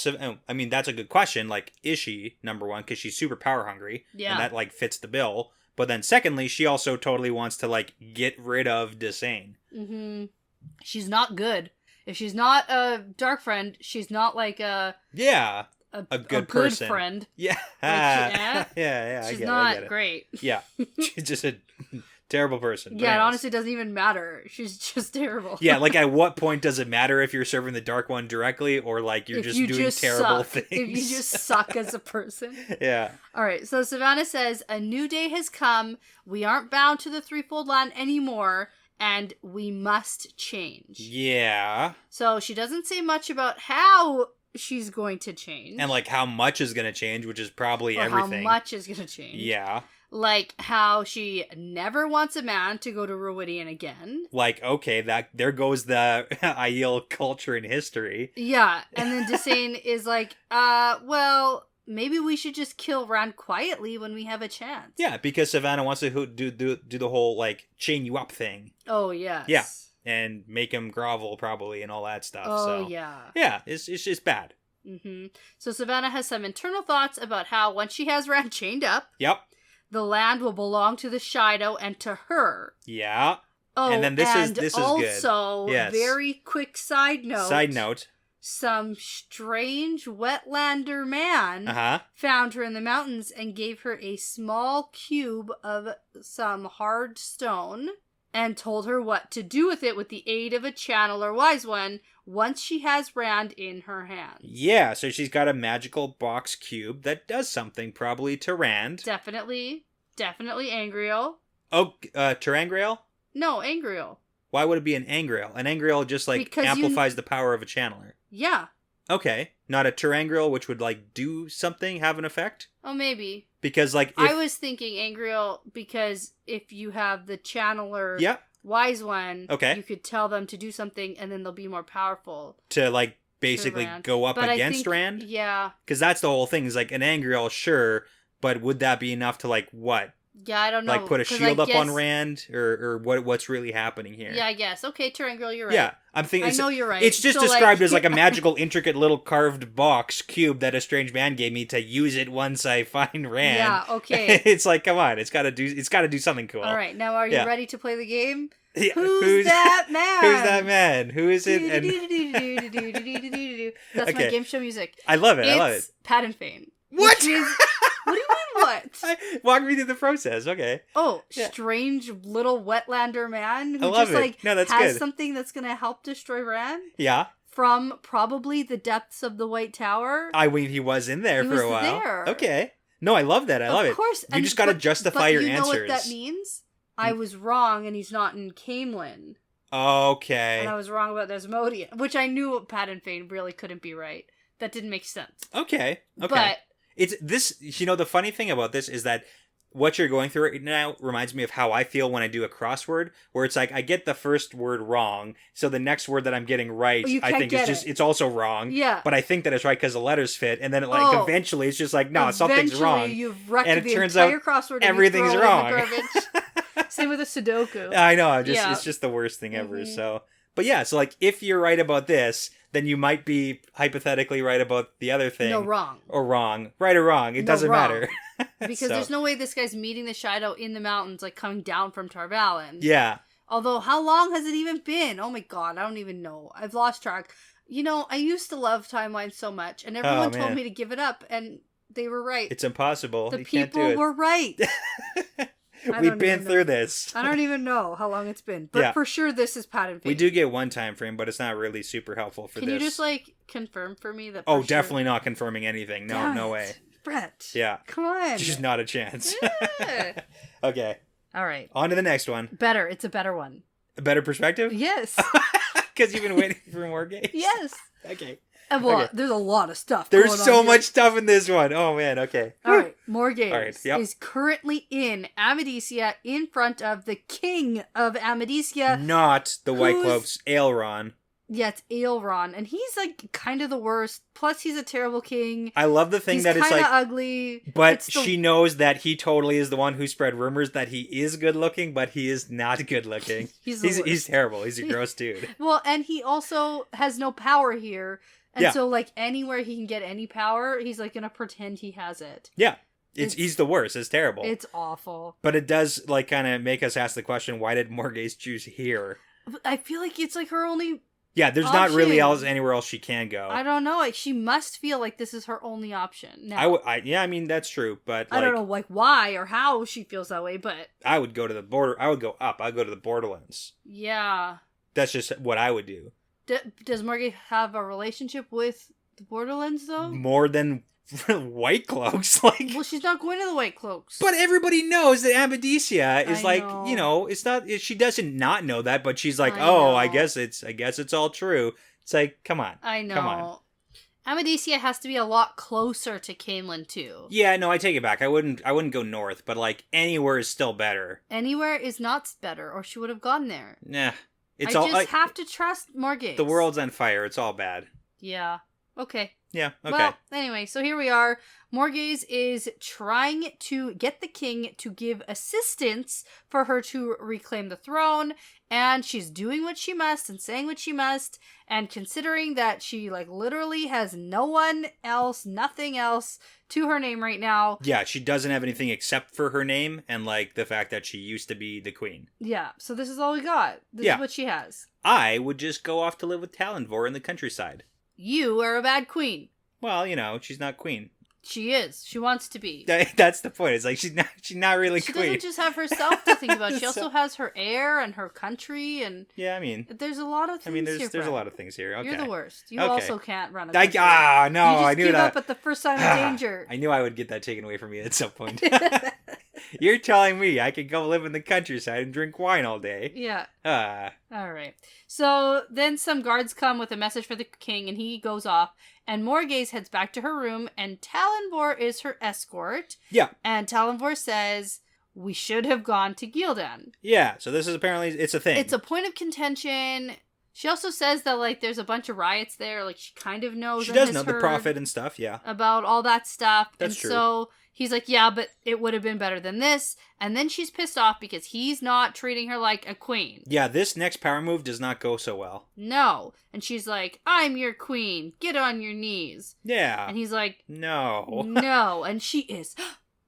I mean, that's a good question. Like, is she, number one, because she's super power hungry. Yeah. And that, like, fits the bill. But then secondly, she also totally wants to, like, get rid of Desane. Mm-hmm. She's not good. If she's not a Dark Friend, she's not, like, a... Yeah. A good person. Friend. Yeah. Like, yeah. She's not great. Yeah. She's just a terrible person. Yeah, it honestly doesn't even matter. She's just terrible. Yeah, like, at what point does it matter if you're serving the Dark One directly or, like, you're just doing terrible things? If you just suck as a person. Yeah. Alright, so Savannah says, a new day has come. We aren't bound to the Threefold Land anymore. And we must change. Yeah. So she doesn't say much about how she's going to change. And, like, how much is going to change, which is probably everything. How much is going to change. Yeah. Like, how she never wants a man to go to Ruidian again. Like, okay, there goes the Aiel culture and history. Yeah, and then Desane is like, well, maybe we should just kill Rand quietly when we have a chance. Yeah, because Savannah wants to do the whole, like, chain you up thing. Oh, yes. Yeah. And make him grovel, probably, and all that stuff. Oh, so. yeah. Yeah, it's just bad. Mm-hmm. So Savannah has some internal thoughts about how, once she has Rand chained up, yep, the land will belong to the Shido and to her. Yeah. Oh, and then this is good. Also, yes. Very quick side note. Side note. Some strange wetlander man found her in the mountains and gave her a small cube of some hard stone. and told her what to do with it with the aid of a channeler wise one once she has Rand in her hands. Yeah, so she's got a magical box cube that does something, probably to Rand. Definitely Angriel. Oh, Terangriel? No, Angriel. Why would it be an Angriel? An Angriel just, like, Because amplifies the power of a channeler. Yeah. Okay. Not a Terangriel, which would, like, do something, have an effect? Oh, maybe. Because, like, I was thinking Angriel because if you have the channeler wise one, you could tell them to do something and then they'll be more powerful. To, like, basically go up against Rand? Yeah. Because that's the whole thing, is, like, an Angriel, sure, but would that be enough to, like, what? Yeah, I don't know. Like, put a shield up on Rand? Or what's really happening here? Yeah, I guess. Okay, Terangriel, you're right. Yeah, I'm thinking... I know you're right. It's just described as, like, a magical, intricate little carved box cube that a strange man gave me to use it once I find Rand. Yeah, okay. It's like, come on, it's got to do something cool. All right, now are you ready to play the game? Yeah. Who's that man? Who's that man? Who is it? That's my game show music. I love it. It's Pat and Fane. What? What do you mean, what? Walk me through the process. Okay. Oh, strange little wetlander man who I love just, it. like, That's has good. something that's going to help destroy Rand? Yeah. From probably the depths of the White Tower. I mean, he was in there for a while. There. Okay. No, I love that. I love it. Of course. You just got to justify your answers. You know what that means? I was wrong and he's not in Camelin. Okay. And I was wrong about Desmodium, which I knew Pat and Fane really couldn't be right. That didn't make sense. Okay. But it's this, the funny thing about this is that what you're going through right now reminds me of how I feel when I do a crossword, where it's like I get the first word wrong, so the next word that I'm getting right, I think it's also wrong. Yeah. But I think that it's right because the letters fit, and then eventually it's just like, no, something's wrong. You've wrecked and it the turns entire out crossword. Everything's wrong. Same with a Sudoku. I know. It's just the worst thing ever. So, but yeah, so like if you're right about this, then you might be hypothetically right about the other thing. No, wrong. Or wrong. Right or wrong. It doesn't matter. Because there's no way this guy's meeting the Shadow in the mountains, like coming down from Tarvalin. Yeah. Although, how long has it even been? Oh my god, I don't even know. I've lost track. I used to love timelines so much, and everyone told me to give it up, and they were right. It's impossible. The you can't do people it. were right. We've been through this. I don't even know how long it's been. But for sure, this is Pat and Fane. We do get one time frame, but it's not really super helpful for this. Can you just, confirm for me that definitely not confirming anything. No, no way. Brett. Yeah. Come on. Just not a chance. Yeah. Okay. All right. On to the next one. Better. It's a better one. A better perspective? Yes. Because you've been waiting for more games? Yes. Okay. There's a lot of stuff. There's so much stuff in this one. Oh, man. Okay. All right. Morgaze All right. Yep. is currently in Amadicia in front of the king of Amadicia. Not the White Cloaks, Aelron. Yeah, it's Aelron. And he's, kind of the worst. Plus, he's a terrible king. I love the thing that it's kind of ugly. But she knows that he totally is the one who spread rumors that he is good looking, but he is not good looking. He's terrible. He's a gross dude. Well, and he also has no power here. And so, anywhere he can get any power, he's, gonna pretend he has it. Yeah. He's the worst. It's terrible. It's awful. But it does, kind of make us ask the question, why did Morgaze choose here? I feel like it's, her only... Yeah, there's not really anywhere else she can go. I don't know. she must feel like this is her only option. Now, I mean, that's true, but... I don't know, why or how she feels that way, but... I would go to the border... I would go up. I'd go to the borderlands. Yeah. That's just what I would do. Does Morgaze have a relationship with the Borderlands, though? More than White Cloaks, Well, she's not going to the White Cloaks. But everybody knows that Amadicia is it's not. She doesn't not know that, but she's like, I guess it's all true. It's like, come on. I know. Come on. Amadicia has to be a lot closer to Camelin, too. Yeah, no, I take it back. I wouldn't go north, but anywhere is still better. Anywhere is not better, or she would have gone there. Nah. I just have to trust Morgaze. The world's on fire. It's all bad. Yeah. Okay. Yeah, okay. Well, anyway, so here we are. Morgaze is trying to get the king to give assistance for her to reclaim the throne, and she's doing what she must and saying what she must, and considering that she, literally has no one else, nothing else to her name right now. Yeah, she doesn't have anything except for her name and, the fact that she used to be the queen. Yeah, so this is all we got. This is what she has. I would just go off to live with Talonvor in the countryside. You are a bad queen. Well, she's not queen. She is. She wants to be. That's the point. It's like she's not really She queen. doesn't just have herself to think about. She So- also has her heir and her country, and Yeah, I mean, there's a lot of things here. there's a lot of things here. Okay. You're the worst. You Okay. also can't run a I, country. no, you just I knew give that. up at the first sign of danger. I knew I would get that taken away from me at some point. You're telling me I could go live in the countryside and drink wine all day? Yeah. Ah. All right. So then some guards come with a message for the king, and he goes off. And Morgaze heads back to her room, and Talonvor is her escort. Yeah. And Talonvor says, we should have gone to Gildan. Yeah, so this is apparently, it's a thing. It's a point of contention. She also says that, like, there's a bunch of riots there. Like, she kind of knows. She and does has know the heard prophet and stuff, yeah. about all that stuff. That's and true. so he's like, yeah, but it would have been better than this. And then she's pissed off because he's not treating her like a queen. Yeah, this next power move does not go so well. No. And she's like, I'm your queen. Get on your knees. Yeah. And he's like, No. no. And she is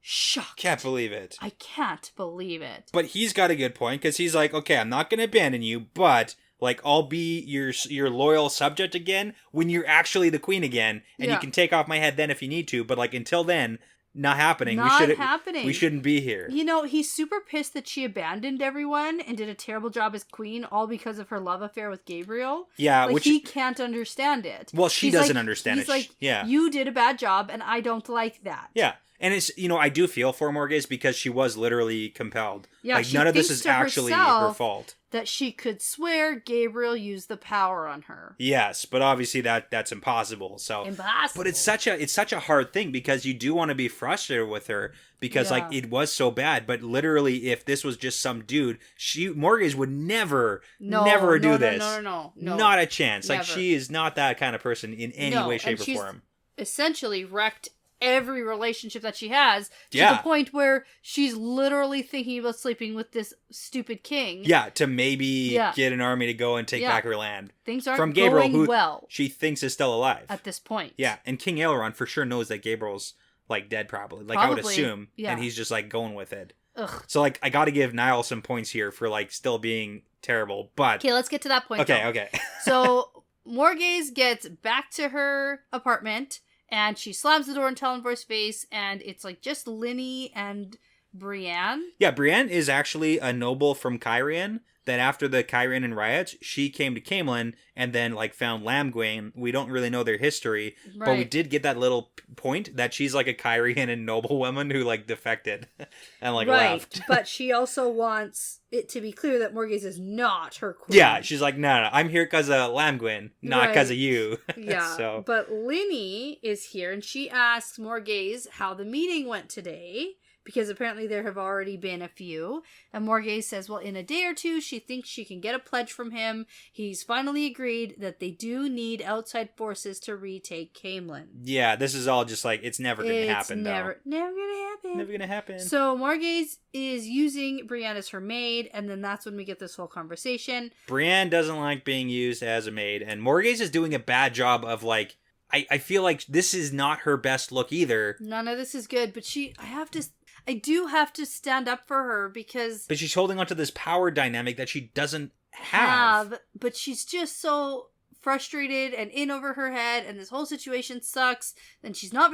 shocked. Can't believe it. I can't believe it. But he's got a good point, because he's like, okay, I'm not going to abandon you, but, like, I'll be your loyal subject again when you're actually the queen again, and Yeah. you can take off my head then if you need to, but, like, until then, not happening. Not happening. We shouldn't be here. You know, he's super pissed that she abandoned everyone and did a terrible job as queen, all because of her love affair with Gabriel. Yeah, Like, which... he can't understand it. Well, she He's doesn't like- understand he's it. like, Yeah. you did a bad job, and I don't like that. Yeah. And it's, I do feel for Morgaze because she was literally compelled. Yeah, like, she none of this thinks is to actually her herself fault. That she could swear Gabriel used the power on her. Yes, but obviously that's impossible. So Impossible. But it's such a hard thing, because you do want to be frustrated with her, because like Yeah. it was so bad. But literally, if this was just some dude, Morgaze would never do this. No. Not a chance. Like, Never. she is not that kind of person in any way, and shape, or she's form. essentially wrecked every relationship that she has to Yeah. the point where she's literally thinking about sleeping with this stupid king. Yeah, to maybe Yeah. get an army to go and take Yeah. back her land. Things aren't From Gabriel, going who well she thinks is still alive. at this point. Yeah, and King Aileron for sure knows that Gabriel's, like, dead probably. Like, I would Probably, assume. yeah. And he's just, like, going with it. Ugh. So, like, I gotta give Niall some points here for, like, still being terrible, but... Okay, let's get to that point. Okay. So Morgaze gets back to her apartment and she slams the door in Talonvor's face, and it's like just Linny and Brienne. Yeah, Brienne is actually a noble from Cairhien, that after the Cairhien riots, she came to Camelin and then, like, found Lamgwain. We don't really know their history, but we Right. did get that little point that she's, like, a Cairhien and noblewoman who, like, defected and, like, left. But she also wants it to be clear that Morgaze is not her queen. Yeah, she's like, no, I'm here because of Lamgwain, not because Right. of you. Yeah, So, but Linny is here, and she asks Morgaze how the meeting went today, because apparently there have already been a few. And Morgaze says, well, in a day or two, she thinks she can get a pledge from him. He's finally agreed that they do need outside forces to retake Camelin. yeah, this is all just like, it's never going to happen, never gonna happen. though. Never going to happen. So Morgaze is using Brienne as her maid, and then that's when we get this whole conversation. Brienne doesn't like being used as a maid, and Morgaze is doing a bad job of, like, I feel like this is not her best look either. None of this is good, but I do have to stand up for her because But she's holding onto this power dynamic that she doesn't have. but she's just so frustrated and in over her head, and this whole situation sucks, and she's not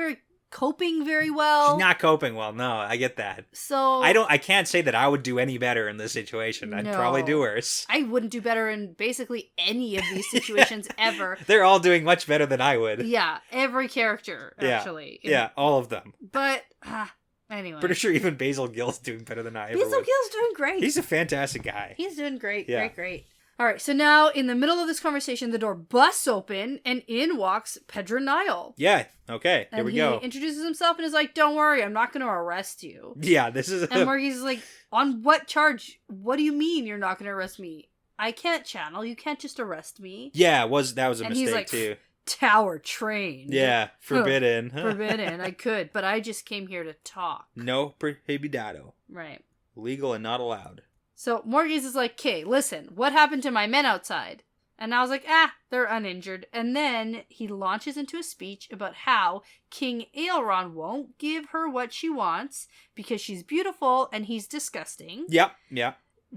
coping very well. She's not coping well. No, I get that. So I can't say that I would do any better in this situation. I'd probably do worse. I wouldn't do better in basically any of these situations ever. They're all doing much better than I would. Yeah, every character actually. Yeah, all of them. But anyway, Pretty sure even Basil Gill's doing better than I ever Basil would. Gill's doing great. He's a fantastic guy. He's doing great, Yeah. great. All right, so now in the middle of this conversation, the door busts open, and in walks Pedro Niall. Yeah, okay, here And we he go. introduces himself and is like, don't worry, I'm not going to arrest you. Yeah, this is... And Morgaze is like, on what charge? What do you mean you're not going to arrest me? I can't channel. You can't just arrest me. Yeah, that was a And he's mistake like, too. Tower trained. Yeah, forbidden. Forbidden. I could, but I just came here to talk. No prohibidado. Right. Legal and not allowed. So Morgaze is like, okay, listen, what happened to my men outside? And I was like, they're uninjured. And then he launches into a speech about how King Aileron won't give her what she wants because she's beautiful and he's disgusting. Yep.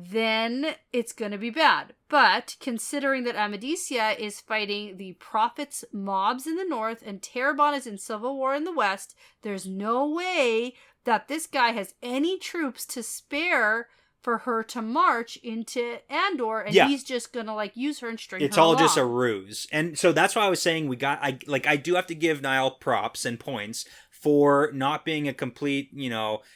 then it's going to be bad. But considering that Amadicia is fighting the Prophet's mobs in the north and Terabon is in civil war in the west, there's no way that this guy has any troops to spare for her to march into Andor, and he's just going to like use her and string her along. It's all just a ruse. And so that's why I was saying I do have to give Niall props and points for not being a complete,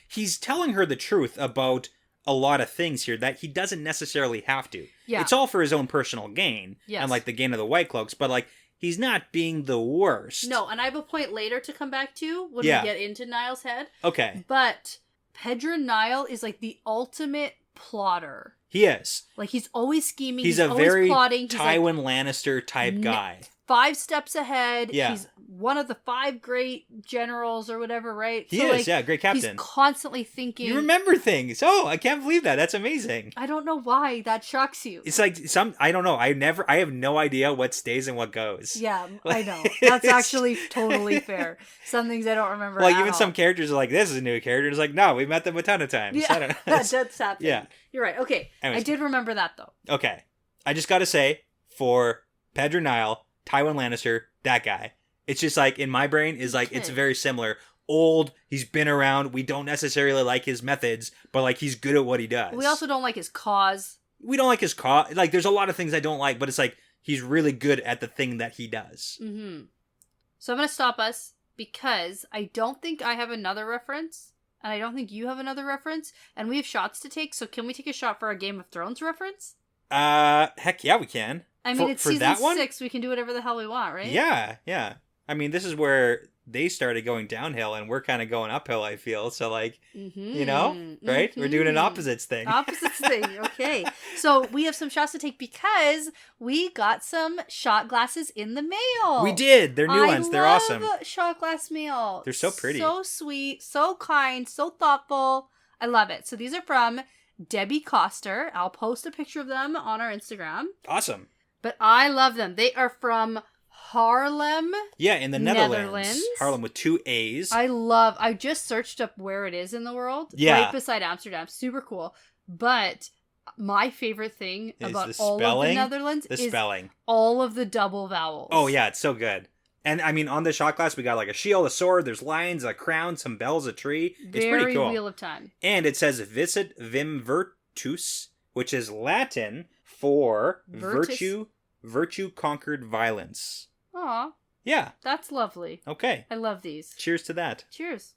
he's telling her the truth about a lot of things here that he doesn't necessarily have to. Yeah. It's all for his own personal gain. Yes. And like the gain of the White Cloaks, but like he's not being the worst. No, and I have a point later to come back to when we get into Niall's head. Okay. But Pedro Niall is like the ultimate plotter. He is. Like he's always scheming. He's always very plotting. Tywin Lannister type guy. 5 steps ahead. Yeah. He's one of the 5 great generals or whatever, right? He is, great captain. He's constantly thinking. You remember things. Oh, I can't believe that. That's amazing. I don't know why that shocks you. It's like I don't know. I have no idea what stays and what goes. Yeah, I know. That's actually totally fair. Some things I don't remember Like even some characters are like, this is a new character. It's like, no, we met them a ton of times. Yeah, I don't know. that's happening. Yeah. You're right. Okay. Anyways. I did remember that though. Okay. I just got to say, for Pedro Niall, Tywin Lannister, that guy. It's just like, in my brain, is like, it's very similar. Old, he's been around, we don't necessarily like his methods, but like, he's good at what he does. We also don't like his cause. We don't like his cause. Like, there's a lot of things I don't like, but it's like, he's really good at the thing that he does. Mm-hmm. So I'm going to stop us, because I don't think I have another reference, and I don't think you have another reference, and we have shots to take, so can we take a shot for a Game of Thrones reference? Heck yeah, we can. I mean, it's season 6, we can do whatever the hell we want, right? Yeah. I mean, this is where they started going downhill, and we're kind of going uphill, I feel. So, like, right? Mm-hmm. We're doing an opposites thing. Opposites thing, okay. So, we have some shots to take because we got some shot glasses in the mail. We did. They're new ones. They're awesome. I love shot glass mail. They're so pretty. So sweet, so kind, so thoughtful. I love it. So, these are from Debbie Coster. I'll post a picture of them on our Instagram. Awesome. But I love them. They are from Haarlem. Yeah, in the Netherlands. Haarlem with 2 A's. I just searched up where it is in the world. Yeah. Right beside Amsterdam. Super cool. But my favorite thing about all of the Netherlands is spelling. All of the double vowels. Oh, yeah. It's so good. And, I mean, on the shot glass, we got like a shield, a sword, there's lions, a crown, some bells, a tree. It's pretty cool. Wheel of Time. And it says Vicit Vim Virtus, which is Latin for virtue conquered violence. Aw. Yeah. That's lovely. Okay. I love these. Cheers to that. Cheers.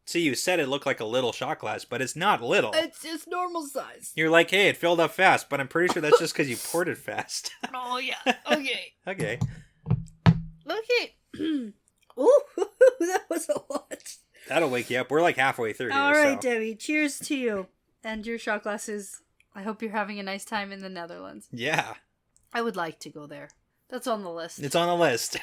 See, you said it looked like a little shot glass, but it's not little. It's normal size. You're like, hey, it filled up fast, but I'm pretty sure that's just because you poured it fast. Oh, yeah. Okay. Okay. Ooh, that was a lot. That'll wake you up. We're like halfway through here. All right, Debbie. Cheers to you. And your shot glasses. I hope you're having a nice time in the Netherlands. Yeah. I would like to go there. That's on the list. It's on the list.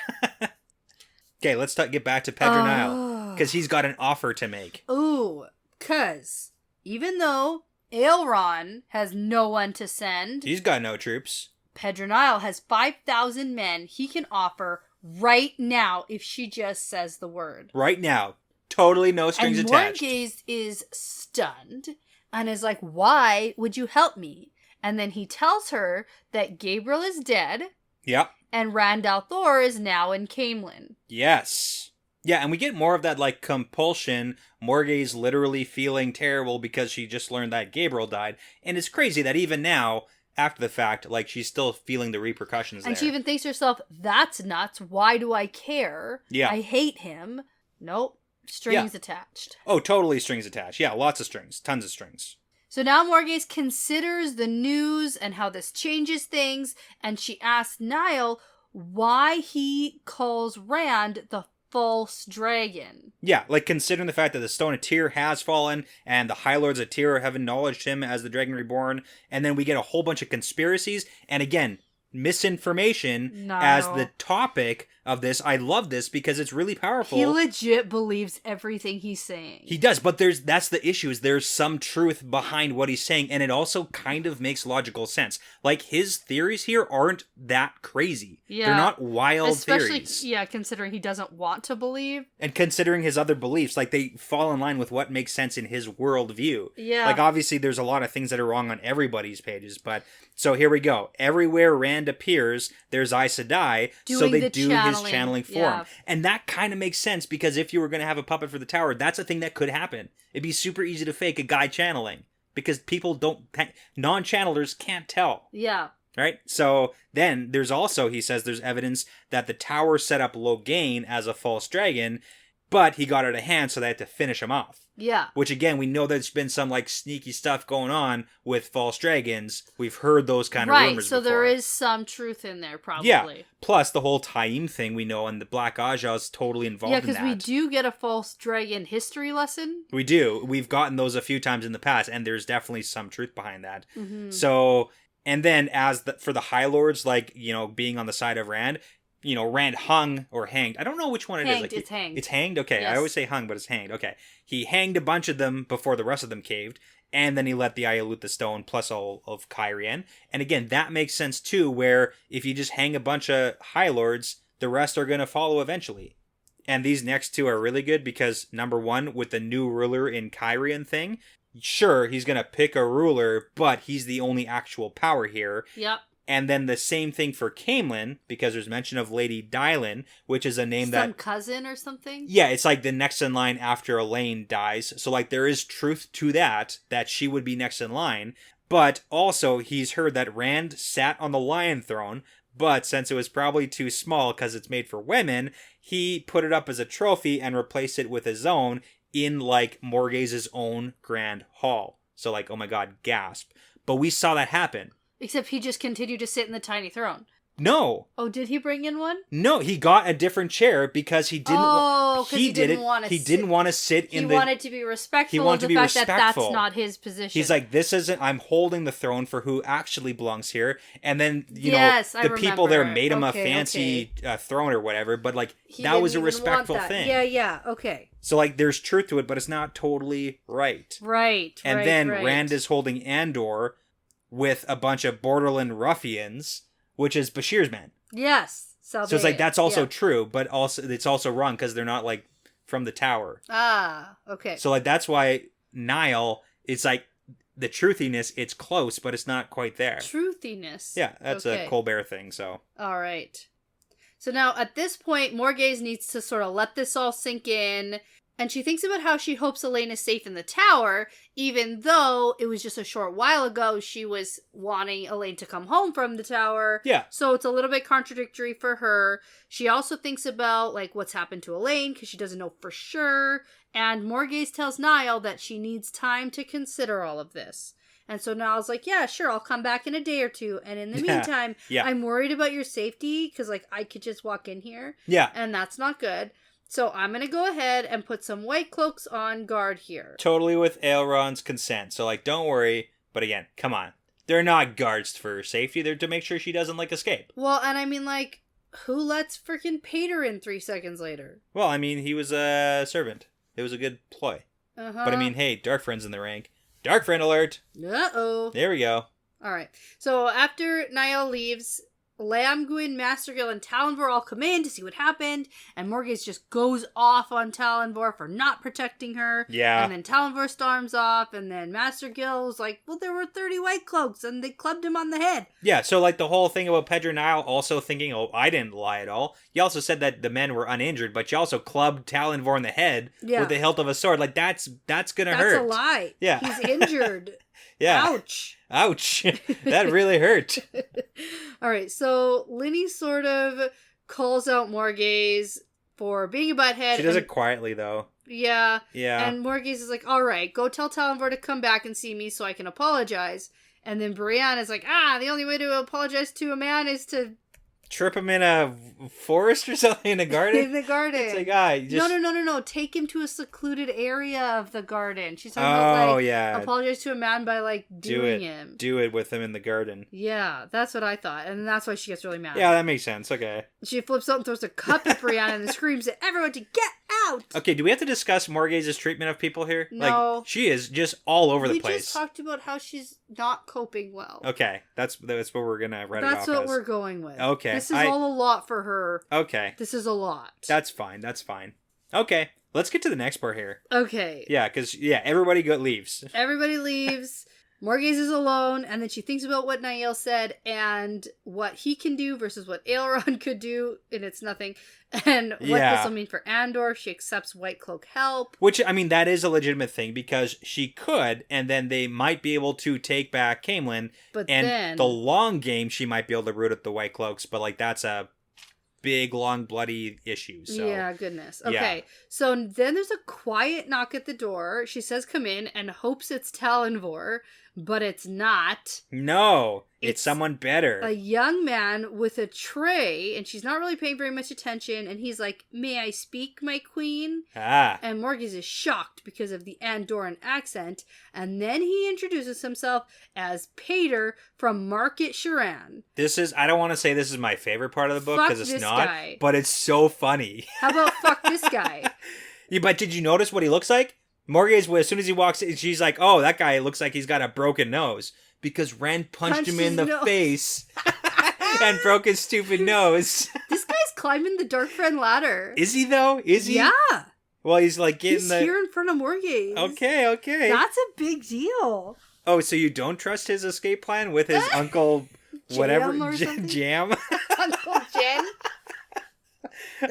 Okay, let's get back to Pedro Niall. Because he's got an offer to make. Ooh, because even though Aelron has no one to send... He's got no troops. Pedro Niall has 5,000 men he can offer right now if she just says the word. Right now. Totally no strings attached. And Morgaze is stunned and is like, why would you help me? And then he tells her that Gabriel is dead. Yep. And Randall Thor is now in Camelin. Yes. Yeah, and we get more of that, like, compulsion. Morgaze literally feeling terrible because she just learned that Gabriel died. And it's crazy that even now, after the fact, like, she's still feeling the repercussions there. And she even thinks to herself, that's nuts. Why do I care? Yeah. I hate him. Nope. Strings attached. Oh, totally strings attached. Yeah, lots of strings. Tons of strings. So now Morgaze considers the news and how this changes things, and she asks Niall why he calls Rand the false dragon. Yeah, like considering the fact that the Stone of Tyr has fallen, and the High Lords of Tyr have acknowledged him as the Dragon Reborn, and then we get a whole bunch of conspiracies, and again, misinformation as the topic of this. I love this because it's really powerful. He legit believes everything he's saying. He does, but that's the issue, is there's some truth behind what he's saying, and it also kind of makes logical sense. Like, his theories here aren't that crazy. Yeah. They're not wild Especially, theories. yeah, considering he doesn't want to believe. And considering his other beliefs, like, they fall in line with what makes sense in his worldview. Yeah. Like, obviously, there's a lot of things that are wrong on everybody's pages, but... So here we go. Everywhere Rand appears, there's Aes Sedai, so they do his channeling for him. And that kind of makes sense, because if you were going to have a puppet for the tower, that's a thing that could happen. It'd be super easy to fake a guy channeling, because people don't... Non-channelers can't tell. Yeah. Right? So then there's also, he says, there's evidence that the tower set up Logain as a false dragon, but he got out of hand, so they had to finish him off. Yeah. Which, again, we know there's been some, like, sneaky stuff going on with false dragons. We've heard those kind of rumors Right, so before. there is some truth in there, probably. Yeah. Plus, the whole Taim thing we know, and the Black Aja is totally involved in that. Yeah, because we do get a false dragon history lesson. We do. We've gotten those a few times in the past, and there's definitely some truth behind that. Mm-hmm. So, and then for the High Lords, like, you know, being on the side of Rand... You know, Rand hung or hanged. I don't know which one it is. Like, it's hanged. It's hanged? Okay, yes. I always say hung, but it's hanged. Okay. He hanged a bunch of them before the rest of them caved, and then he let the Aya loot the stone, plus all of Cairhien. And again, that makes sense too, where if you just hang a bunch of High Lords, the rest are going to follow eventually. And these next two are really good because, number one, with the new ruler in Cairhien thing, sure, he's going to pick a ruler, but he's the only actual power here. Yep. And then the same thing for Caemlyn, because there's mention of Lady Dylan, which is a name Some cousin or something? Yeah, it's like the next in line after Elaine dies. So, like, there is truth to that she would be next in line. But also, he's heard that Rand sat on the Lion Throne, but since it was probably too small because it's made for women, he put it up as a trophy and replaced it with his own in, like, Morgase's own Grand Hall. So, like, oh my god, gasp. But we saw that happen. Except he just continued to sit in the tiny throne. No. Oh, did he bring in one? No, he got a different chair because he didn't. He didn't want to. He didn't want to sit in the. He wanted to be respectful of the fact that that's not his position. He's like, this isn't. I'm holding the throne for who actually belongs here, and then the people there made him a fancy throne or whatever. But like that was a respectful thing. Yeah. Okay. So like, there's truth to it, but it's not totally right. Right. And then Rand is holding Andor with a bunch of Borderland ruffians, which is Bashir's men. Yes. So it's like, that's also true, but also it's also wrong because they're not like from the tower. Ah, okay. So like, that's why Niall, it's like the truthiness, it's close, but it's not quite there. Truthiness. Yeah, that's a Colbert thing, so. All right. So now at this point, Morgase needs to sort of let this all sink in. And she thinks about how she hopes Elaine is safe in the tower, even though it was just a short while ago she was wanting Elaine to come home from the tower. Yeah. So it's a little bit contradictory for her. She also thinks about, like, what's happened to Elaine, because she doesn't know for sure. And Morgase tells Niall that she needs time to consider all of this. And so Niall's like, yeah, sure, I'll come back in a day or two. And in the meantime, I'm worried about your safety, because, like, I could just walk in here. Yeah. And that's not good. So I'm going to go ahead and put some white cloaks on guard here. Totally with Elrond's consent. So, like, don't worry. But again, come on. They're not guards for safety. They're to make sure she doesn't, like, escape. Well, and I mean, like, who lets freaking Pater in 3 seconds later? Well, I mean, he was a servant. It was a good ploy. Uh-huh. But I mean, hey, Dark Friend's in the rank. Dark Friend alert! Uh-oh. There we go. Alright. So after Niall leaves, Lamguin, Mastergill, and Talonvor all come in to see what happened, and Morgase just goes off on Talonvor for not protecting her. Yeah. And then Talonvor storms off, and then Mastergill's like, well, there were 30 white cloaks, and they clubbed him on the head. Yeah, so like the whole thing about Pedro Niall also thinking, oh, I didn't lie at all. You also said that the men were uninjured, but you also clubbed Talonvor in the head with the hilt of a sword. Like, that's gonna hurt. That's a lie. Yeah. He's injured. Yeah. Ouch. That really hurt. All right, so Linny sort of calls out Morgase for being a butthead. She does it quietly, though. Yeah. Yeah. And Morgase is like, all right, go tell Talonvor to come back and see me so I can apologize. And then Brienne is like, the only way to apologize to a man is to Trip him in a forest or something, in a garden? In the garden. It's like, No. Take him to a secluded area of the garden. She's talking about, like, apologize to a man by, like, doing him. Do it with him in the garden. Yeah, that's what I thought. And that's why she gets really mad. Yeah, that makes sense. Okay. She flips out and throws a cup at Brianna and screams at everyone to get out! Okay, do we have to discuss Morgaze's treatment of people here? No. Like, she is just all over the place. We just talked about how she's not coping well. Okay, that's what we're gonna write it off as. That's what we're going with. Okay. This is all a lot for her. Okay. This is a lot. That's fine. Okay, let's get to the next part here. Okay. Yeah, because, everybody leaves. Everybody leaves. Morgaze is alone, and then she thinks about what Niall said and what he can do versus what Aileron could do, and it's nothing. And what this will mean for Andor. She accepts White Cloak help. Which, I mean, that is a legitimate thing, because she could, and then they might be able to take back Caemlyn. But and then, the long game, she might be able to root at the White Cloaks, but, like, that's a big, long, bloody issue. So. Yeah, goodness. Okay, so then there's a quiet knock at the door. She says come in and hopes it's Talonvor, but it's not. No, it's someone better. A young man with a tray, and she's not really paying very much attention, and he's like, "May I speak, my queen?" And Morgaze is shocked because of the Andoran accent, and then he introduces himself as Pater from Market Sharan. I don't want to say this is my favorite part of the book, because it's not, guy. But it's so funny. How about fuck this guy? Yeah, but did you notice what he looks like? Morgaze, as soon as he walks in, she's like, oh, that guy looks like he's got a broken nose. Because Ren punched him in the face and broke his stupid nose. This guy's climbing the Dark Friend ladder. Is he, though? Is he? Yeah. Well, he's like getting here in front of Morgaze. Okay. That's a big deal. Oh, so you don't trust his escape plan with his uncle, whatever, Jam? Uncle Jen?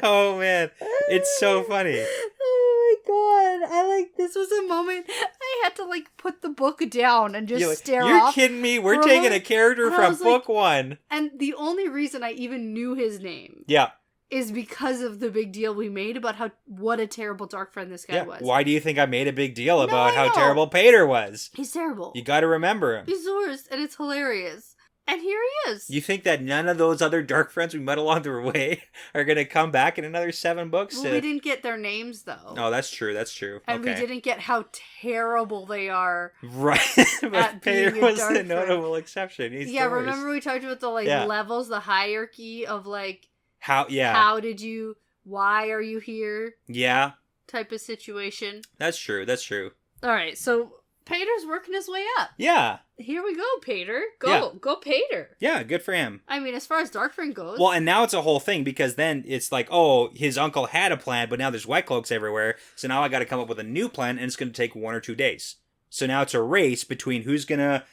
Oh, man. It's so funny. Oh my god. This was a moment I had to put the book down and just stare off. You're kidding me? We're taking a character from book one. And the only reason I even knew his name. Yeah. Is because of the big deal we made about what a terrible dark friend this guy was. Why do you think I made a big deal about how terrible Pater was? He's terrible. You gotta remember him. He's the worst, and it's hilarious. And here he is. You think that none of those other dark friends we met along the way are going to come back in another 7 books? Well, we didn't get their names, though. Oh, that's true. And we didn't get how terrible they are. Right. But Pater was the notable exception. He's the worst. Remember we talked about the levels, the hierarchy of why are you here? Yeah. Type of situation. That's true. All right, so Pater's working his way up. Yeah. Here we go, Pater. Go, Pater. Yeah, good for him. I mean, as far as Darkfriend goes. Well, and now it's a whole thing, because then it's like, oh, his uncle had a plan, but now there's White Cloaks everywhere, so now I got to come up with a new plan, and it's going to take 1 or 2 days. So now it's a race between who's going to,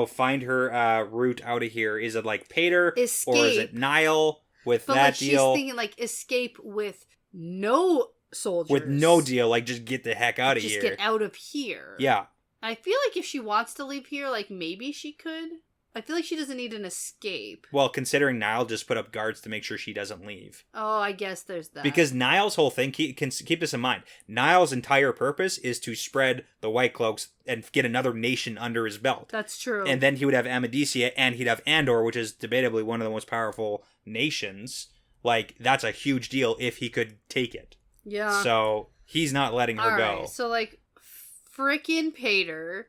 find her route out of here. Is it Pater? Escape. Or is it Niall with that deal? She's thinking, escape with no soldiers. With no deal, just get the heck out of here. Just get out of here. Yeah. I feel like if she wants to leave here, maybe she could. I feel like she doesn't need an escape. Well, considering Niall just put up guards to make sure she doesn't leave. Oh, I guess there's that. Because Niall's whole thing, keep this in mind, Niall's entire purpose is to spread the White Cloaks and get another nation under his belt. That's true. And then he would have Amadicia, and he'd have Andor, which is debatably one of the most powerful nations. That's a huge deal if he could take it. Yeah. So, he's not letting her go. So, frickin' Pater.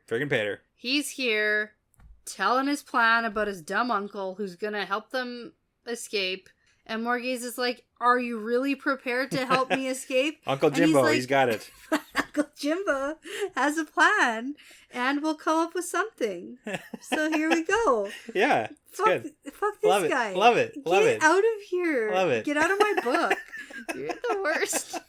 He's here telling his plan about his dumb uncle who's gonna help them escape. And Morgaze is like, are you really prepared to help me escape? Uncle Jimbo, he's got it. Uncle Jimbo has a plan and we'll come up with something. So here we go. Yeah, it's good. Fuck this guy. Love it. Get out of here. Love it. Get out of my book. You're the worst.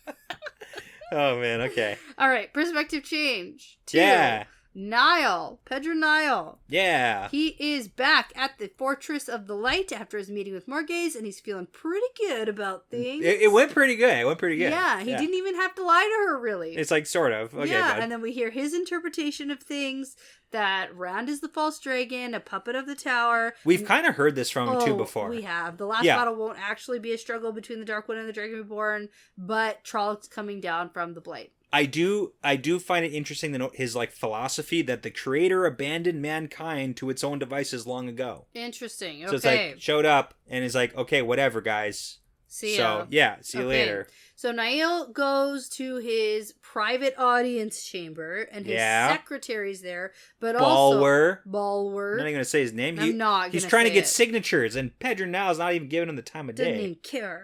Oh, man, okay. All right, perspective change. Yeah. Niall. Pedro Niall. Yeah. He is back at the Fortress of the Light after his meeting with Morgaze, and he's feeling pretty good about things. It went pretty good. Yeah, he didn't even have to lie to her, really. It's sort of. Okay, yeah, bud. And then we hear his interpretation of things, that Rand is the false dragon, a puppet of the tower. We've kind of heard this from him, too, before. We have. The last battle won't actually be a struggle between the Dark One and the Dragon Reborn, but Trollocs coming down from the Blight. I do find it interesting that his like philosophy that the creator abandoned mankind to its own devices long ago. Interesting. Okay. So it's like showed up and is like, okay, whatever, guys. See ya. So yeah, see you later. So Niall goes to his private audience chamber, and his secretary's there, but Balwer. I'm not even gonna say his name. He's trying to get signatures, and Pedro Niall's not even giving him the time of day.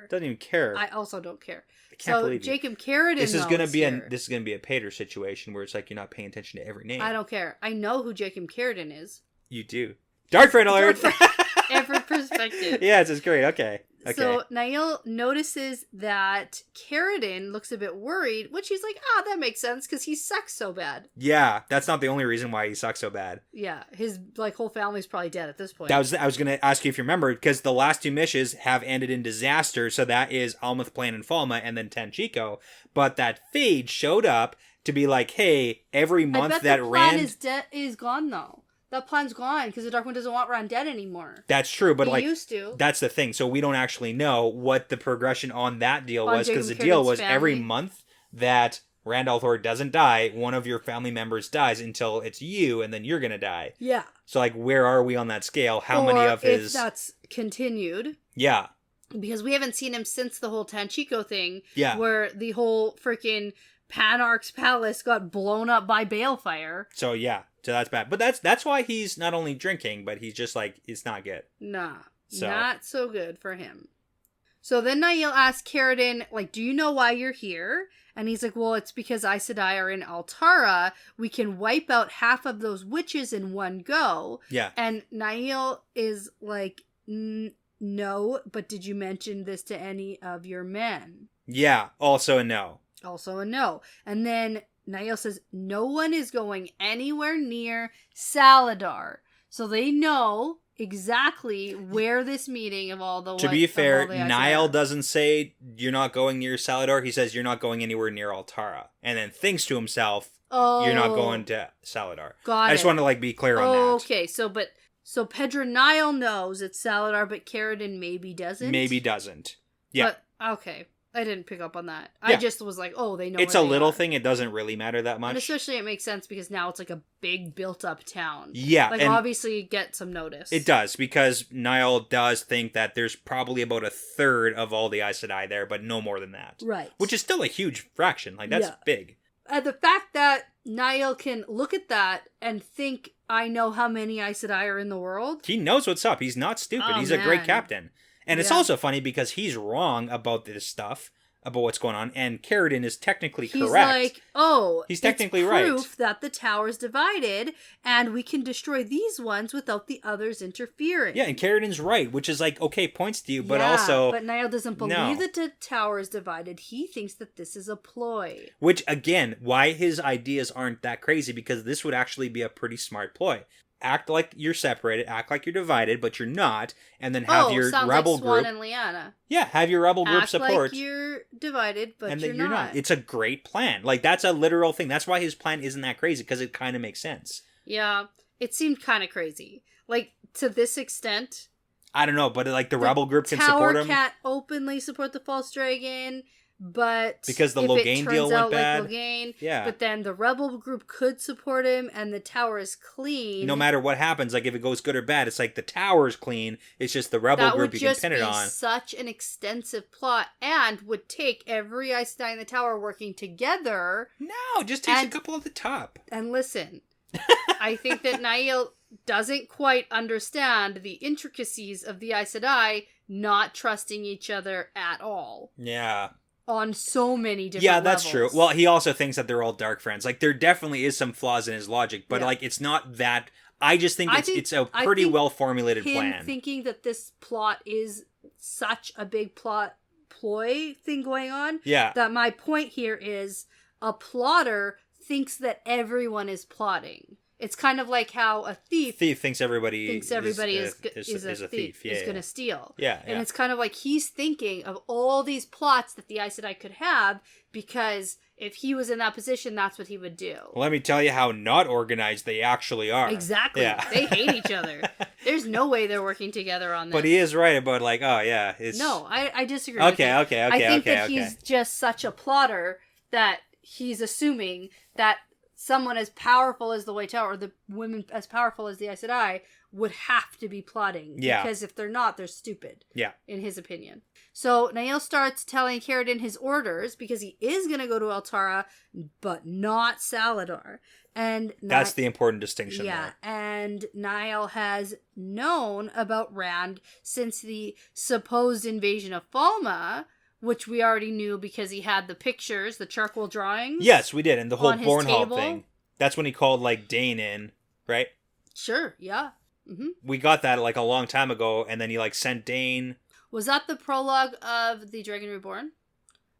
Doesn't even care. I also don't care. Can't believe Jacob Carradine. This is gonna be a Pater situation where it's like you're not paying attention to every name. I don't care. I know who Jacob Carradine is. You do. Dark friend alert. Every perspective. Yeah, it's just great. Okay. So Niall notices that Carradine looks a bit worried, which he's like, that makes sense because he sucks so bad. Yeah, that's not the only reason why he sucks so bad. Yeah, his whole family's probably dead at this point. I was going to ask you if you remember, because the last two missions have ended in disaster, so that is Almouth Plain and Falma and then Tanchico, but that Phage showed up to be like, hey, every month I bet that the plan Rand... is gone though. That plan's gone because the Dark One doesn't want Rand dead anymore. That's true, but he used to. That's the thing. So we don't actually know what the progression on that deal was, because the deal was every month that Rand al'Thor doesn't die, one of your family members dies until it's you, and then you're gonna die. Yeah. So like, where are we on that scale? How many of his? If that's continued. Yeah. Because we haven't seen him since the whole Tanchico thing. Yeah. Where the whole freaking Panarch's palace got blown up by balefire. So yeah. So that's bad. But that's why he's not only drinking, but he's just like, it's not good. Nah. Not so good for him. So then Niall asks Carradine, like, do you know why you're here? And he's like, well, it's because Aes Sedai are in Altara. We can wipe out half of those witches in one go. Yeah. And Niall is like, no, but did you mention this to any of your men? Yeah. Also a no. Also a no. And then Niall says, no one is going anywhere near Saladar. So they know exactly where this meeting of all the... To be fair, Niall doesn't say you're not going near Saladar. He says you're not going anywhere near Altara. And then thinks to himself, you're not going to Saladar. I just want to be clear on that. Okay, so Pedro Niall knows it's Saladar, but Carradine maybe doesn't? Maybe doesn't. Yeah. But, okay. I didn't pick up on that. Yeah. I just was like, they know. It's a little thing. It doesn't really matter that much. And especially it makes sense because now it's like a big built-up town. Yeah. Obviously get some notice. It does, because Niall does think that there's probably about a third of all the Aes Sedai there, but no more than that. Right. Which is still a huge fraction. That's big. The fact that Niall can look at that and think, I know how many Aes Sedai are in the world. He knows what's up. He's not stupid. He's a great captain. And it's also funny because he's wrong about this stuff, about what's going on, and Carradine is technically correct. He's technically it's right. Proof that the tower's divided, and we can destroy these ones without the others interfering. Yeah, and Carradine's right, which is points to you, but also... but Niall doesn't believe that the tower is divided. He thinks that this is a ploy. Which, again, why his ideas aren't that crazy, because this would actually be a pretty smart ploy. Act like you're separated, act like you're divided, but you're not, and then have your rebel like Swan group. And Lyanna. Yeah, have your rebel group support. Act like you're divided, but and you're then you're not. It's a great plan. That's a literal thing. That's why his plan isn't that crazy, because it kind of makes sense. Yeah, it seemed kind of crazy. To this extent. I don't know, but the rebel group can support him. Tower can't openly support the false dragon. But because the Loghain deal went bad, but then the rebel group could support him, and the tower is clean. No matter what happens, if it goes good or bad, it's the tower is clean. It's just the rebel group you can pin it on. That would just be such an extensive plot, and would take every Aes Sedai in the tower working together. No, just takes a couple at the top. And listen, I think that Niall doesn't quite understand the intricacies of the Aes Sedai not trusting each other at all. Yeah. On so many different levels. That's true. Well, he also thinks that they're all dark friends. There definitely is some flaws in his logic, but it's not that. I just think it's a pretty well formulated plan. Thinking that this plot is such a big ploy thing going on. Yeah. That my point here is a plotter thinks that everyone is plotting. It's kind of like how a thief thinks everybody is a thief, is going to steal. Yeah, and it's kind of like he's thinking of all these plots that the Aes Sedai could have, because if he was in that position, that's what he would do. Well, let me tell you how not organized they actually are. Exactly. Yeah. They hate each other. There's no way they're working together on this. But he is right about it's... No, I disagree with you. Okay. I think that he's just such a plotter that he's assuming that someone as powerful as the White Tower, or the women as powerful as the Aes Sedai, would have to be plotting. Yeah. Because if they're not, they're stupid. Yeah. In his opinion. So Nael starts telling Carradine his orders, because he is going to go to Altara, but not Saladar. And that's the important distinction yeah, there. and Niall has known about Rand since the supposed invasion of Falma, which we already knew because he had the pictures, the charcoal drawings. Yes, we did, and the whole on his Bornhall table. thing. That's when he called, like, Dane in, right? Sure, yeah. Mm-hmm. We got that, like, a long time ago, and then he, like, sent Dane. Was that the prologue of The Dragon Reborn?